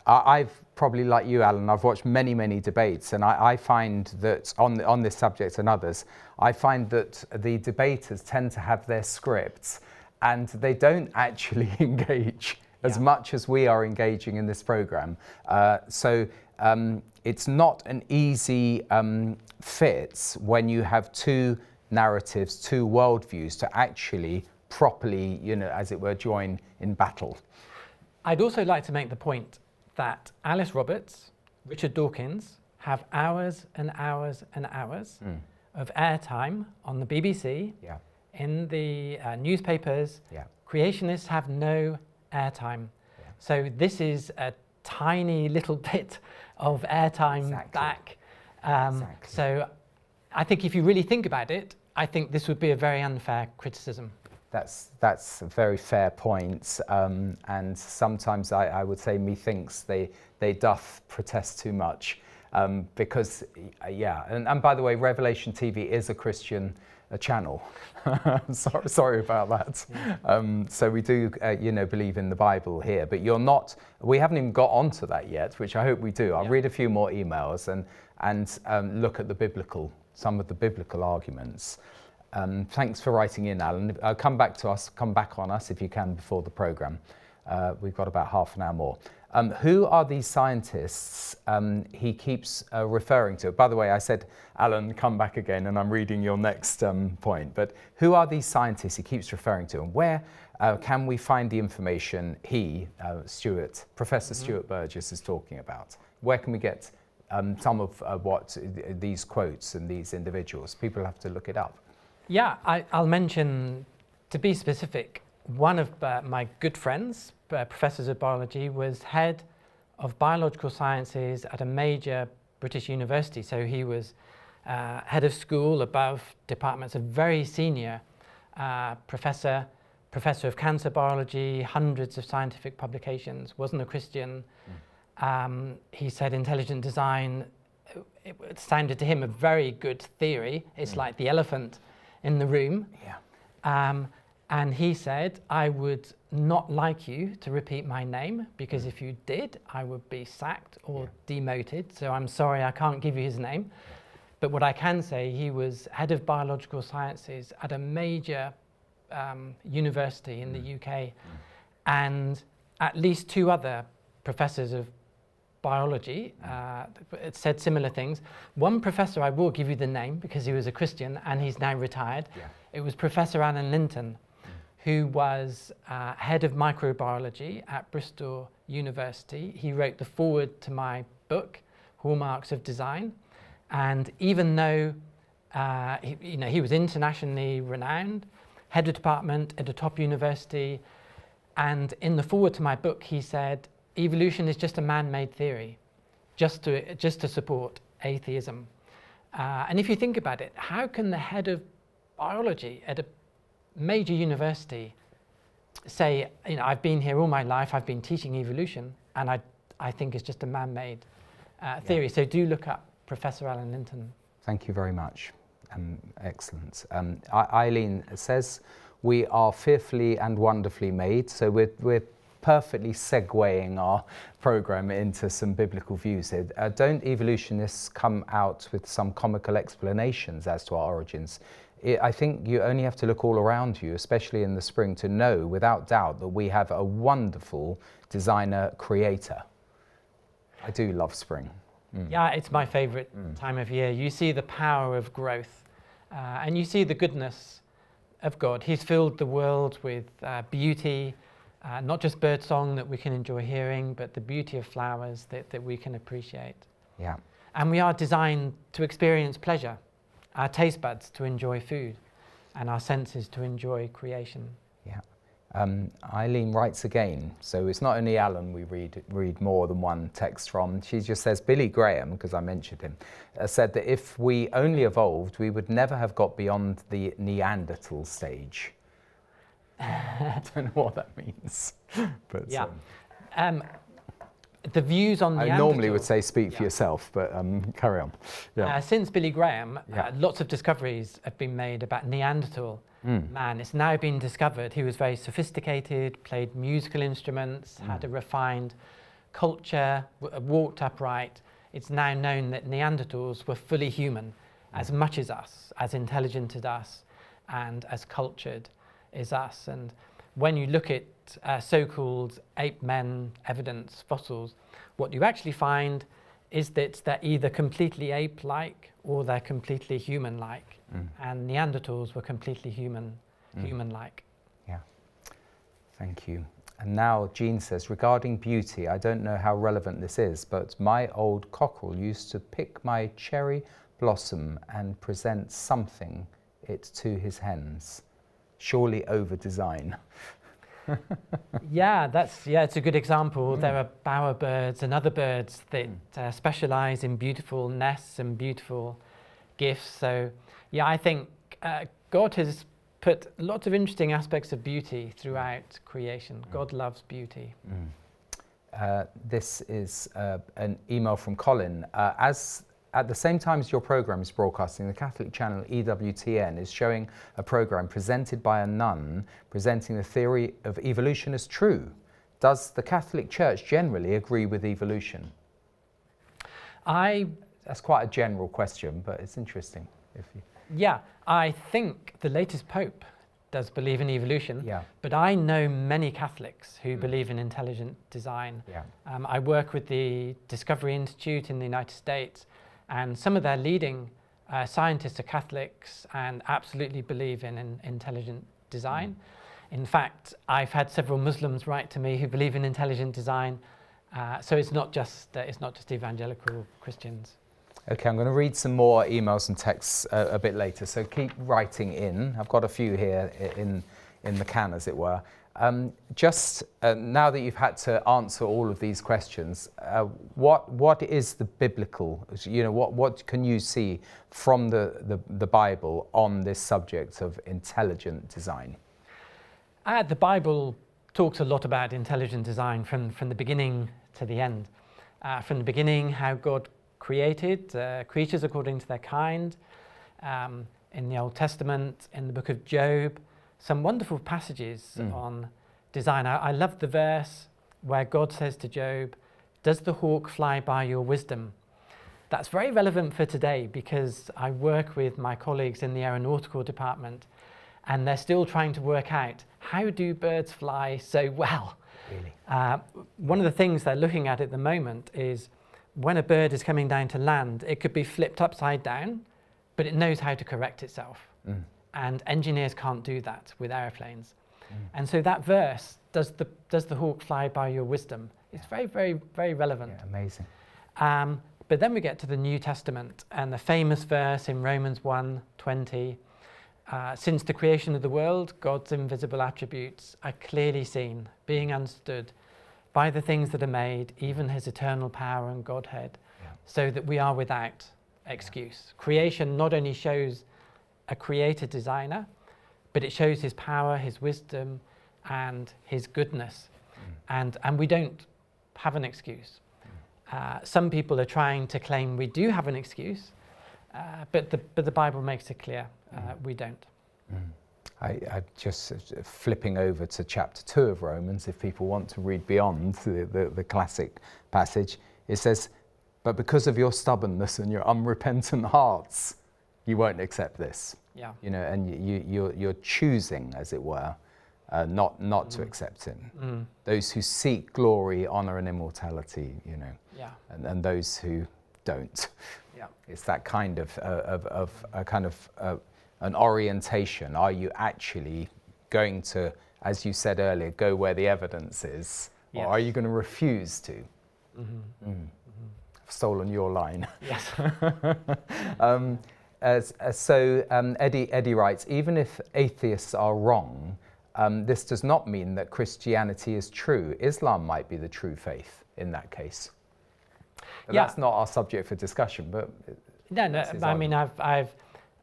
I've probably, like you, Alan, I've watched many debates, and I find that on this subject and others, I find that the debaters tend to have their scripts and they don't actually engage as much as we are engaging in this programme. So it's not an easy fit when you have two narratives, two worldviews to actually properly, as it were, join in battle. I'd also like to make the point that Alice Roberts, Richard Dawkins have hours and hours and hours of airtime on the BBC, in the newspapers. Creationists have no airtime. So this is a tiny little bit of airtime back. So I think if you really think about it, I think this would be a very unfair criticism. That's a very fair point, and sometimes I would say methinks they doth protest too much, because and by the way, Revelation TV is a Christian channel. sorry about that. So we do believe in the Bible here, but we haven't even got onto that yet, which I hope we do. I'll read a few more emails and look at some of the biblical arguments. Thanks for writing in, Alan. Come back on us if you can before the programme. We've got about half an hour more. Who are these scientists he keeps referring to? By the way, I said, Alan, come back again, and I'm reading your next point. But who are these scientists he keeps referring to, and where can we find the information Professor Stuart Burgess is talking about? Where can we get some of what these quotes and these individuals? People have to look it up. Yeah, I'll mention, to be specific, one of my good friends, professors of biology, was head of biological sciences at a major British university. So he was head of school above departments, a very senior professor of cancer biology, hundreds of scientific publications, wasn't a Christian. He said intelligent design, it sounded to him a very good theory. It's like the elephant in the room. And he said, I would not like you to repeat my name, because if you did, I would be sacked or demoted. So I'm sorry, I can't give you his name. But what I can say, he was head of biological sciences at a major university in the UK. And at least two other professors of biology said similar things. One professor, I will give you the name because he was a Christian and he's now retired. It was Professor Alan Linton, who was head of microbiology at Bristol University. He wrote the foreword to my book, Hallmarks of Design. And even though he was internationally renowned, head of department at a top university, And in the foreword to my book, he said, evolution is just a man-made theory, just to support atheism. And if you think about it, how can the head of biology at a major university say, I've been here all my life, I've been teaching evolution, and I think it's just a man-made theory. So do look up Professor Alan Linton. Thank you very much. Excellent. Eileen says, we are fearfully and wonderfully made, so we're perfectly segueing our program into some biblical views here. Don't evolutionists come out with some comical explanations as to our origins? I think you only have to look all around you, especially in the spring, to know without doubt that we have a wonderful designer creator. I do love spring. Yeah, it's my favourite time of year. You see the power of growth and you see the goodness of God. He's filled the world with beauty, not just birdsong that we can enjoy hearing, but the beauty of flowers that we can appreciate. Yeah. And we are designed to experience pleasure, our taste buds to enjoy food, and our senses to enjoy creation. Yeah. Eileen writes again, so it's not only Alan we read more than one text from. She just says, Billy Graham, because I mentioned him, said that if we only evolved, we would never have got beyond the Neanderthal stage. I don't know what that means. But yeah. The views on Neanderthal... I normally would say speak for yourself, but carry on. Yeah. Since Billy Graham, lots of discoveries have been made about Neanderthal man. It's now been discovered he was very sophisticated, played musical instruments, had a refined culture, walked upright. It's now known that Neanderthals were fully human, as much as us, as intelligent as us, and as cultured as us. And when you look at so-called ape men evidence fossils, what you actually find is that they're either completely ape-like or they're completely human-like. And Neanderthals were completely human-like. Yeah, thank you. And now Jean says, regarding beauty, I don't know how relevant this is, but my old cockerel used to pick my cherry blossom and present something it to his hens. Surely Overdesign. It's a good example. There are bowerbirds and other birds that specialize in beautiful nests and beautiful gifts. So yeah, I think God has put lots of interesting aspects of beauty throughout creation. God loves beauty. This is an email from Colin. At the same time as your program is broadcasting, the Catholic channel EWTN is showing a program presented by a nun presenting the theory of evolution as true. Does the Catholic Church generally agree with evolution? That's quite a general question, but it's interesting. Yeah, I think the latest Pope does believe in evolution, but I know many Catholics who believe in intelligent design. I work with the Discovery Institute in the United States, and some of their leading scientists are Catholics and absolutely believe in intelligent design. In fact, I've had several Muslims write to me who believe in intelligent design. So it's not just evangelical Christians. Okay, I'm going to read some more emails and texts a bit later, so keep writing in. I've got a few here in the can, as it were. Now that you've had to answer all of these questions, what is the biblical, what can you see from the Bible on this subject of intelligent design? The Bible talks a lot about intelligent design from the beginning to the end. From the beginning, how God created creatures according to their kind. In the Old Testament, in the book of Job, some wonderful passages on design. I love the verse where God says to Job, "Does the hawk fly by your wisdom?" That's very relevant for today because I work with my colleagues in the aeronautical department and they're still trying to work out, how do birds fly so well? Really? One of the things they're looking at the moment is when a bird is coming down to land, it could be flipped upside down, but it knows how to correct itself. And engineers can't do that with airplanes. And so that verse, does the hawk fly by your wisdom? It's very, very, very relevant. Yeah, amazing. But then we get to the New Testament and the famous verse in Romans 1:20, Since the creation of the world, God's invisible attributes are clearly seen, being understood by the things that are made, even his eternal power and Godhead, so that we are without excuse. Creation not only shows a creator designer, but it shows his power, his wisdom, and his goodness. And we don't have an excuse. Some people are trying to claim we do have an excuse, but the Bible makes it clear we don't. I just flipping over to chapter 2 of Romans, if people want to read beyond the classic passage, it says, but because of your stubbornness and your unrepentant hearts, you won't accept this. Yeah. You know, and you're choosing, as it were, not to accept it. Those who seek glory, honor, and immortality, you know, and those who don't. Yeah. It's that kind of a kind of an orientation. Are you actually going to, as you said earlier, go where the evidence is, or are you going to refuse to? I've stolen your line. Yes. Eddie writes, even if atheists are wrong, this does not mean that Christianity is true. Islam might be the true faith in that case. But that's not our subject for discussion. But no. I mean, I've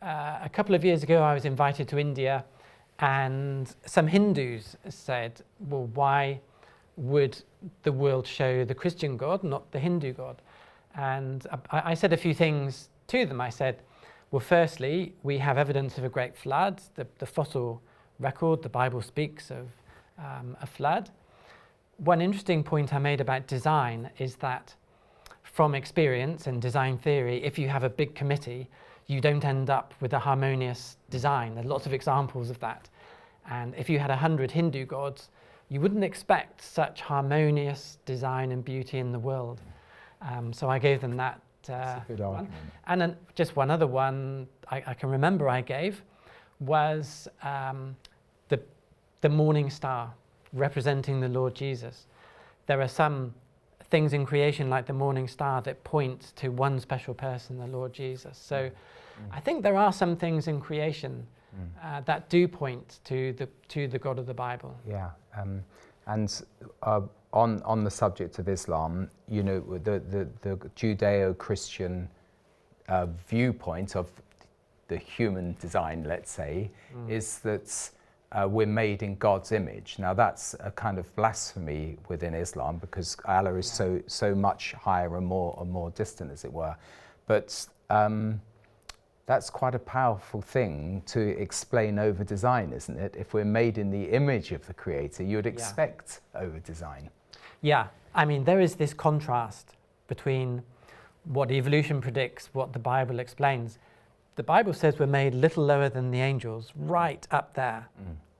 a couple of years ago, I was invited to India, and some Hindus said, "Well, why would the world show the Christian God, not the Hindu God?" And I said a few things to them. I said, well, firstly, we have evidence of a great flood. The fossil record, the Bible speaks of a flood. One interesting point I made about design is that from experience and design theory, if you have a big committee, you don't end up with a harmonious design. There are lots of examples of that. And if you had 100 Hindu gods, you wouldn't expect such harmonious design and beauty in the world. So I gave them that. That's a good argument. And then just one other one I can remember I gave was the morning star representing the Lord Jesus. There are some things in creation like the morning star that point to one special person, the Lord Jesus. So I think there are some things in creation that do point to the God of the Bible. Yeah, and on the subject of Islam, you know, the Judeo-Christian viewpoint of the human design, let's say, is that we're made in God's image. Now that's a kind of blasphemy within Islam because Allah is so much higher and more distant, as it were. But that's quite a powerful thing to explain over design, isn't it? If we're made in the image of the Creator, you would expect over design. Yeah, I mean, there is this contrast between what evolution predicts, what the Bible explains. The Bible says we're made a little lower than the angels, right up there.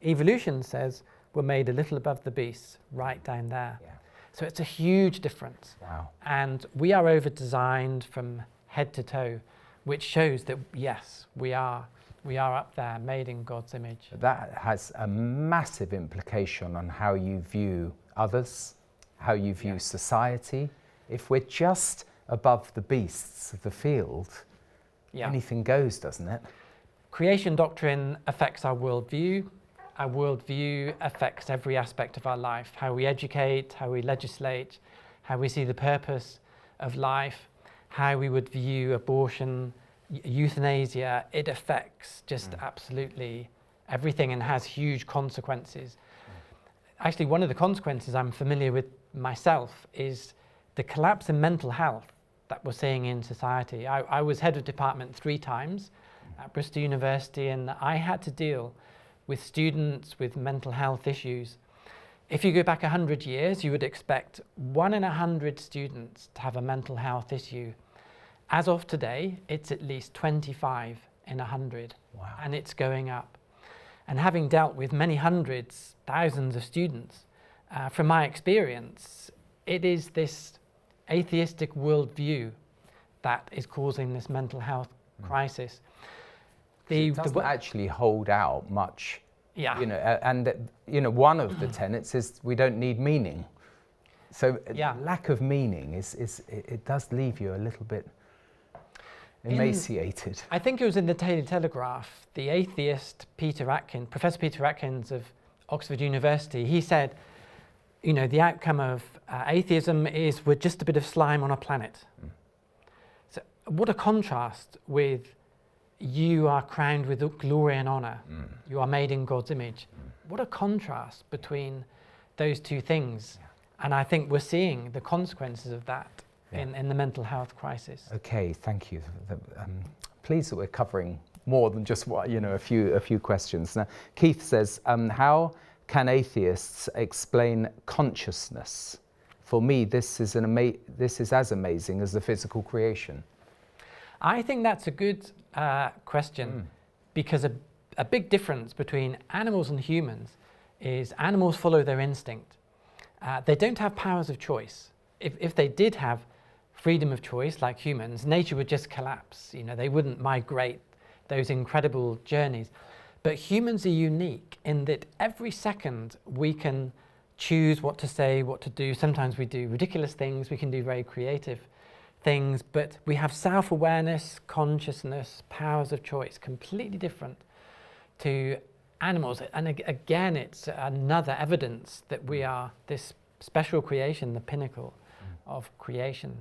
Evolution says we're made a little above the beasts, right down there. Yeah. So it's a huge difference. Wow. And we are over-designed from head to toe, which shows that, yes, we are up there, made in God's image. That has a massive implication on how you view others, how you view society. If we're just above the beasts of the field, anything goes, doesn't it? Creation doctrine affects our worldview. Our worldview affects every aspect of our life, how we educate, how we legislate, how we see the purpose of life, how we would view abortion, euthanasia. It affects just absolutely everything and has huge consequences. Actually, one of the consequences I'm familiar with myself is the collapse in mental health that we're seeing in society. I was head of department 3 times at Bristol University, and I had to deal with students with mental health issues. If you go back 100 years, you would expect 1 in 100 students to have a mental health issue. As of today, it's at least 25 in 100, and it's going up. And having dealt with many hundreds, thousands of students, from my experience, it is this atheistic worldview that is causing this mental health crisis. It doesn't actually hold out much, you know, and you know, one of the tenets is we don't need meaning. So lack of meaning it does leave you a little bit. emaciated. I think it was in the Daily Telegraph, the atheist Professor Peter Atkins of Oxford University, he said, you know, the outcome of atheism is we're just a bit of slime on a planet. So what a contrast with you are crowned with glory and honor. You are made in God's image. What a contrast between those two things. Yeah. And I think we're seeing the consequences of that in the mental health crisis. Okay, thank you. Pleased that we're covering more than just a few questions. Now, Keith says, how can atheists explain consciousness? For me, this is as amazing as the physical creation. I think that's a good question, because a big difference between animals and humans is animals follow their instinct. They don't have powers of choice. If they did have freedom of choice like humans, nature would just collapse. You know, they wouldn't migrate those incredible journeys. But humans are unique in that every second we can choose what to say, what to do. Sometimes we do ridiculous things, we can do very creative things, but we have self-awareness, consciousness, powers of choice, completely different to animals. And again, it's another evidence that we are this special creation, the pinnacle of creation.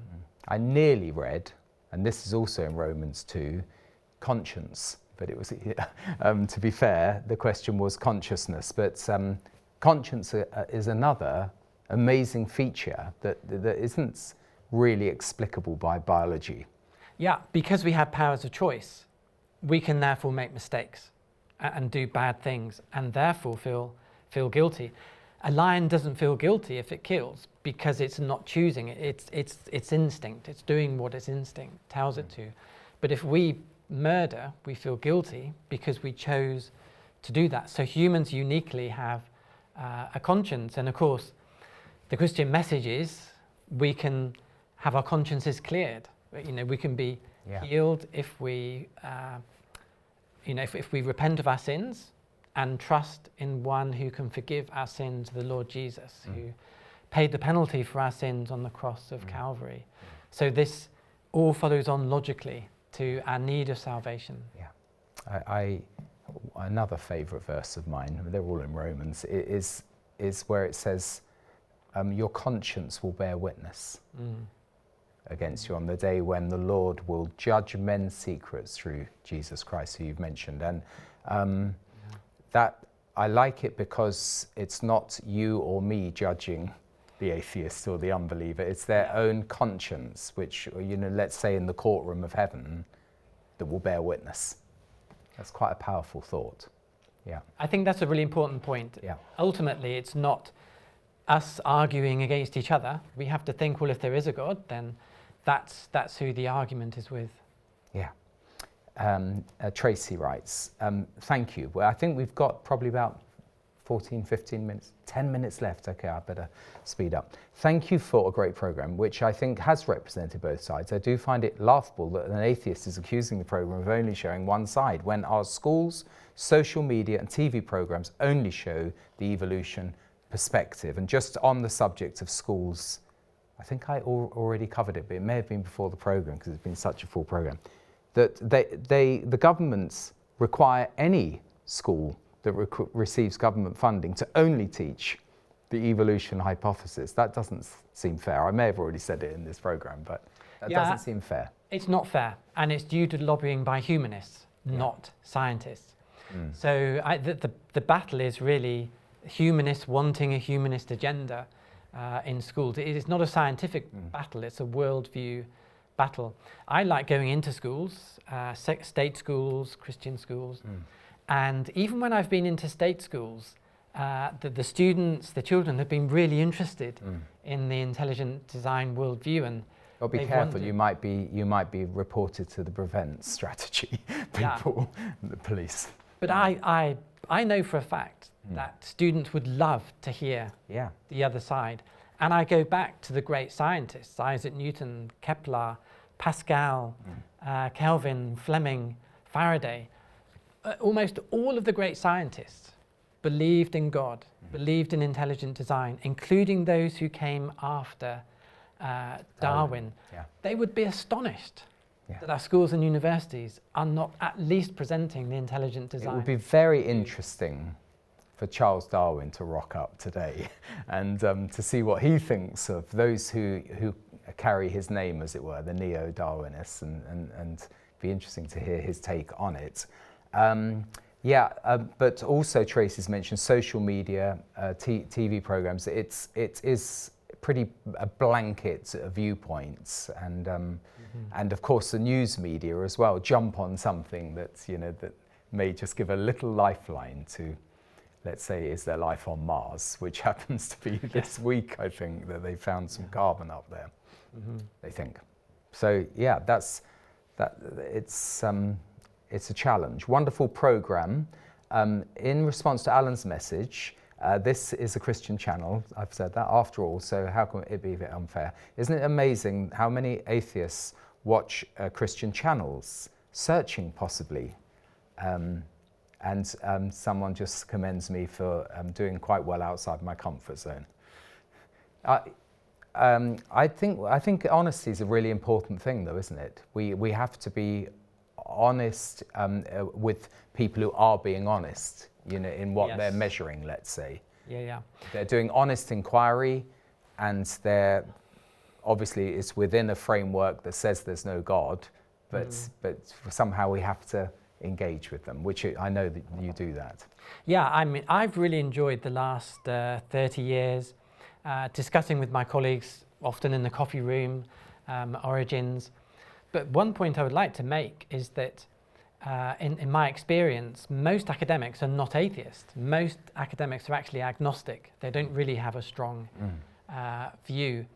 I nearly read, and this is also in Romans 2, conscience, but it was, to be fair, the question was consciousness, but conscience is another amazing feature that isn't really explicable by biology. Yeah, because we have powers of choice, we can therefore make mistakes and do bad things, and therefore feel guilty. A lion doesn't feel guilty if it kills because it's not choosing it. It's instinct. It's doing what its instinct tells it to. But if we murder, we feel guilty because we chose to do that. So humans uniquely have a conscience, and of course, the Christian message is we can have our consciences cleared. You know, we can be healed if we, if we repent of our sins and trust in one who can forgive our sins, the Lord Jesus, who paid the penalty for our sins on the cross of Calvary. So this all follows on logically to our need of salvation. Yeah, another favourite verse of mine, they're all in Romans, is where it says, your conscience will bear witness against you on the day when the Lord will judge men's secrets through Jesus Christ, who you've mentioned. And that I like it because it's not you or me judging the atheist or the unbeliever. It's their own conscience, which, let's say in the courtroom of heaven, that will bear witness. That's quite a powerful thought. Yeah. I think that's a really important point. Yeah. Ultimately, it's not us arguing against each other. We have to think, well, if there is a God, then that's who the argument is with. Yeah. Tracy writes, thank you. Well, I think we've got probably about 14, 15 minutes, 10 minutes left. Okay, I better speed up. Thank you for a great programme, which I think has represented both sides. I do find it laughable that an atheist is accusing the programme of only showing one side, when our schools, social media and TV programmes only show the evolution perspective. And just on the subject of schools, I think I already covered it, but it may have been before the programme because it's been such a full programme, that the governments require any school that receives government funding to only teach the evolution hypothesis. That doesn't seem fair. I may have already said it in this programme, but that doesn't seem fair. It's not fair, and it's due to lobbying by humanists, not scientists. So the battle is really humanists wanting a humanist agenda in schools. It is not a scientific battle, it's a worldview battle. I like going into schools, state schools, Christian schools, and even when I've been into state schools, the students, the children have been really interested in the intelligent design worldview, and well, be careful. You might be reported to the prevent strategy people, the police. But I know for a fact that students would love to hear the other side. And I go back to the great scientists, Isaac Newton, Kepler, Pascal, Kelvin, Fleming, Faraday. Almost all of the great scientists believed in God, believed in intelligent design, including those who came after Darwin. They would be astonished that our schools and universities are not at least presenting the intelligent design. It would be very interesting for Charles Darwin to rock up today and to see what he thinks of those who carry his name, as it were, the neo-Darwinists, and be interesting to hear his take on it. But also Tracy's mentioned social media, TV programs. It is pretty a blanket of viewpoints, and of course the news media as well jump on something that that may just give a little lifeline to, let's say, is there life on Mars, which happens to be this week, I think, that they found some carbon up there. They think. So yeah, it's a challenge. Wonderful program. In response to Alan's message, this is a Christian channel, I've said that after all, so how can it be a bit unfair? Isn't it amazing how many atheists watch Christian channels, searching possibly? And someone just commends me for doing quite well outside my comfort zone. I think honesty is a really important thing, though, isn't it? We have to be honest with people who are being honest, in what they're measuring, let's say. They're doing honest inquiry, and they're obviously it's within a framework that says there's no God, but somehow we have to engage with them, which I know that you do that. Yeah, I mean, I've really enjoyed the last 30 years discussing with my colleagues, often in the coffee room, origins. But one point I would like to make is that in my experience, most academics are not atheist. Most academics are actually agnostic. They don't really have a strong view.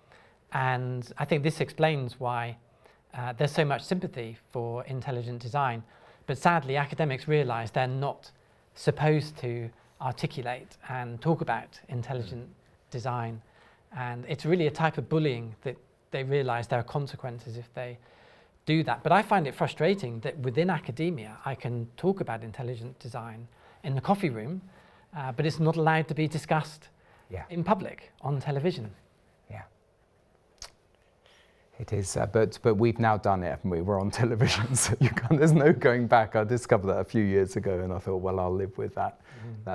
And I think this explains why there's so much sympathy for intelligent design. But sadly, academics realize they're not supposed to articulate and talk about intelligent design. And it's really a type of bullying that they realize there are consequences if they do that. But I find it frustrating that within academia, I can talk about intelligent design in the coffee room, but it's not allowed to be discussed in public on television. It is, but we've now done it, haven't we? We're on television, so there's no going back. I discovered that a few years ago, and I thought, well, I'll live with that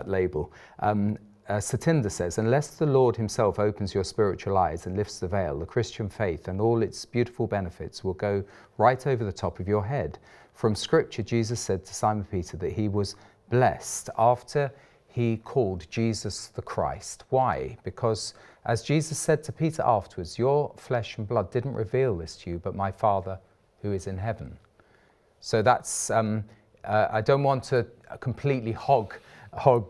label. Satinder says, unless the Lord himself opens your spiritual eyes and lifts the veil, the Christian faith and all its beautiful benefits will go right over the top of your head. From Scripture, Jesus said to Simon Peter that he was blessed after he called Jesus the Christ. Why? Because as Jesus said to Peter afterwards, your flesh and blood didn't reveal this to you, but my Father who is in heaven. So that's, I don't want to completely hog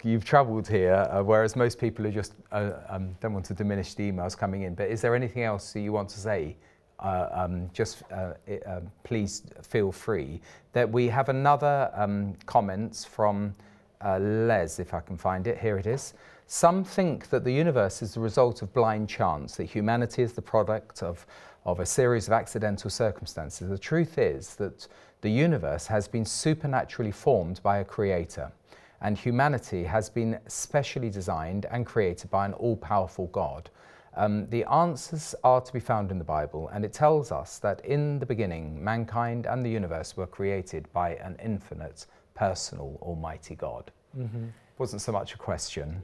you've travelled here, whereas most people are just, don't want to diminish the emails coming in, but is there anything else that you want to say? Please feel free. That we have another comment from Les, if I can find it. Here it is. Some think that the universe is the result of blind chance, that humanity is the product of a series of accidental circumstances. The truth is that the universe has been supernaturally formed by a creator, and humanity has been specially designed and created by an all-powerful God. The answers are to be found in the Bible, and it tells us that in the beginning, mankind and the universe were created by an infinite, personal, almighty God. Wasn't so much a question.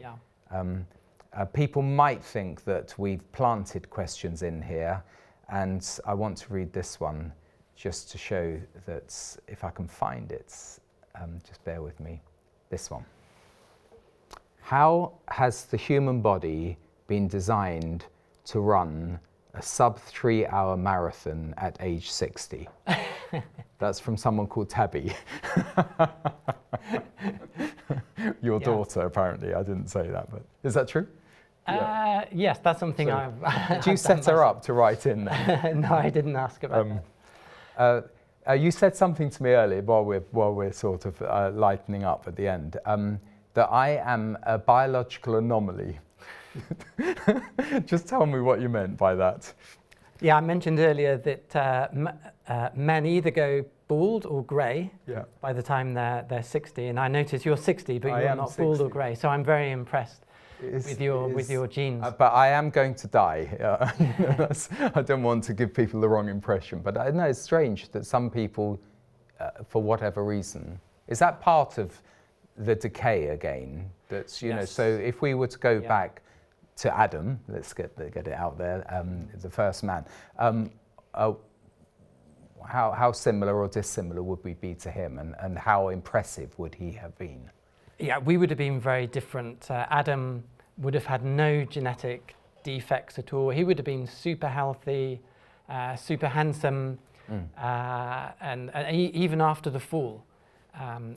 People might think that we've planted questions in here, and I want to read this one just to show that, if I can find it, just bear with me. This one. How has the human body been designed to run a sub-3 hour marathon at age 60? That's from someone called Tabby. Your daughter, apparently. I didn't say that, but is that true? Yes, that's something I've Did you set her up to write in there? No, I didn't ask about that. You said something to me earlier while we're sort of lightening up at the end, that I am a biological anomaly. Just tell me what you meant by that. Yeah, I mentioned earlier that men either go bald or grey by the time they're 60, and I notice you're 60, but you're not 60. Bald or grey, so I'm very impressed with your genes. But I am going to die. I don't want to give people the wrong impression. But I know it's strange that some people, for whatever reason, is that part of the decay again? That's know. So if we were to go back to Adam, let's get it out there, the first man. How similar or dissimilar would we be to him, and how impressive would he have been? Yeah, we would have been very different. Adam would have had no genetic defects at all. He would have been super healthy, super handsome, and even after the fall,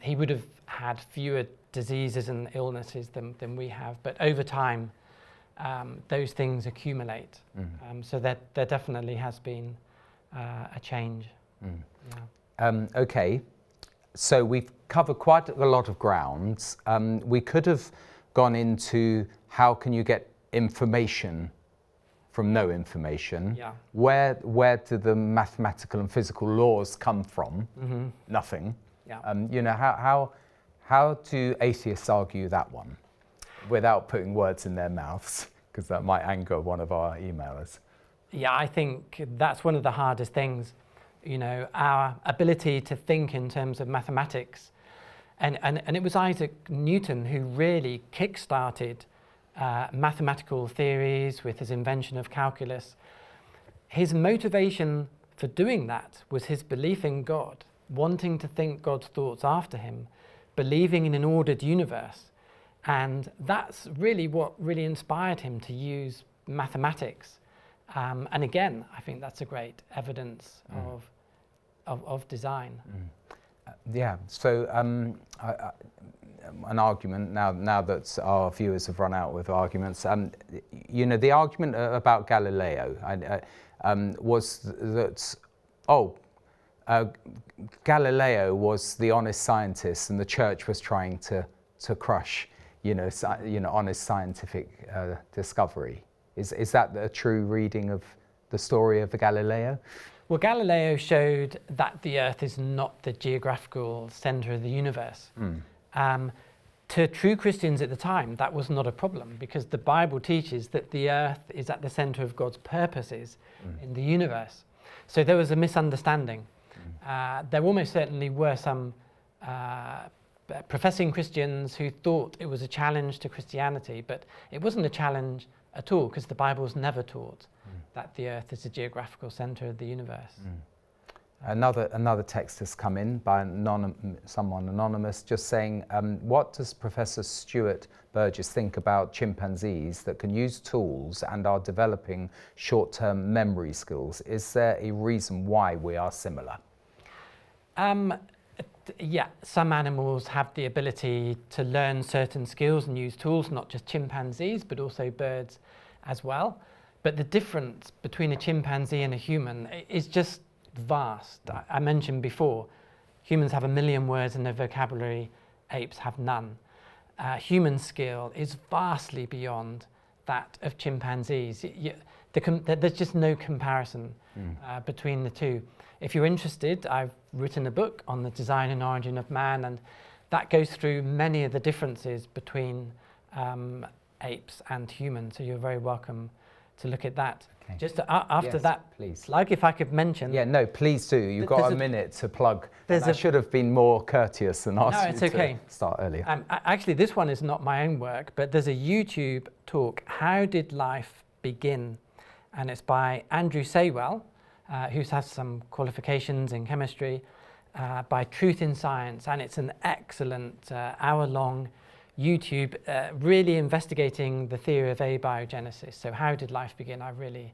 he would have had fewer diseases and illnesses than we have. But over time, those things accumulate. So there definitely has been a change. Yeah. Okay, so we've covered quite a lot of grounds. We could have gone into how can you get information from no information. Yeah. Where do the mathematical and physical laws come from? Nothing. Yeah. How do atheists argue that one without putting words in their mouths? Because that might anger one of our emailers. Yeah, I think that's one of the hardest things. Our ability to think in terms of mathematics. And it was Isaac Newton who really kick-started mathematical theories with his invention of calculus. His motivation for doing that was his belief in God, wanting to think God's thoughts after him, believing in an ordered universe. And that's really what really inspired him to use mathematics. And again, I think that's a great evidence of design. So an argument, now that our viewers have run out with arguments, the argument about Galileo was that, Galileo was the honest scientist and the church was trying to crush, honest scientific discovery. Is that a true reading of the story of Galileo? Well, Galileo showed that the Earth is not the geographical centre of the universe. To true Christians at the time, that was not a problem because the Bible teaches that the Earth is at the centre of God's purposes in the universe. So there was a misunderstanding. There almost certainly were some professing Christians who thought it was a challenge to Christianity, but it wasn't a challenge at all because the Bible's never taught that the Earth is the geographical centre of the universe. Another text has come in by someone anonymous, just saying, what does Professor Stuart Burgess think about chimpanzees that can use tools and are developing short-term memory skills? Is there a reason why we are similar? Yeah, some animals have the ability to learn certain skills and use tools, not just chimpanzees, but also birds as well. But the difference between a chimpanzee and a human is just vast. I mentioned before, humans have 1 million words in their vocabulary, apes have none. Human skill is vastly beyond that of chimpanzees. There's just no comparison between the two. If you're interested, I've written a book on the design and origin of man, and that goes through many of the differences between apes and humans, so you're very welcome to look at that. Okay. Just after that, please. Like if I could mention... Yeah, no, please do. You've got a minute to plug. I should have been more courteous and asked you to start earlier. Actually, this one is not my own work, but there's a YouTube talk, How Did Life Begin? And it's by Andrew Saywell, who has some qualifications in chemistry, by Truth in Science. And it's an excellent hour-long YouTube, really investigating the theory of abiogenesis. So how did life begin? I really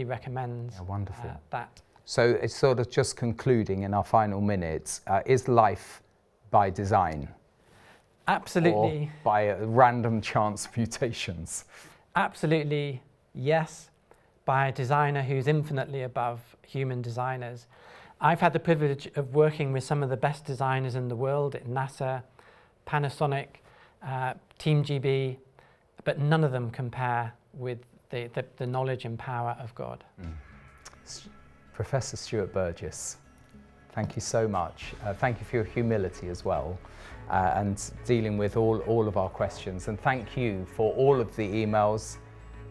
recommend that. So it's sort of just concluding in our final minutes, is life by design? Absolutely. Or by random chance mutations? Absolutely, yes, by a designer who's infinitely above human designers. I've had the privilege of working with some of the best designers in the world at NASA, Panasonic, Team GB, but none of them compare with the knowledge and power of God. Professor Stuart Burgess, Thank you so much. Thank you for your humility as well, and dealing with all of our questions. And thank you for all of the emails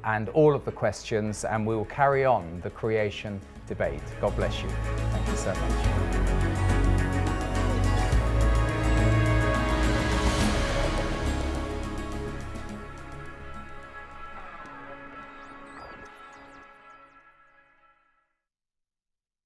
and all of the questions, and we will carry on the creation debate. God bless you. Thank you so much.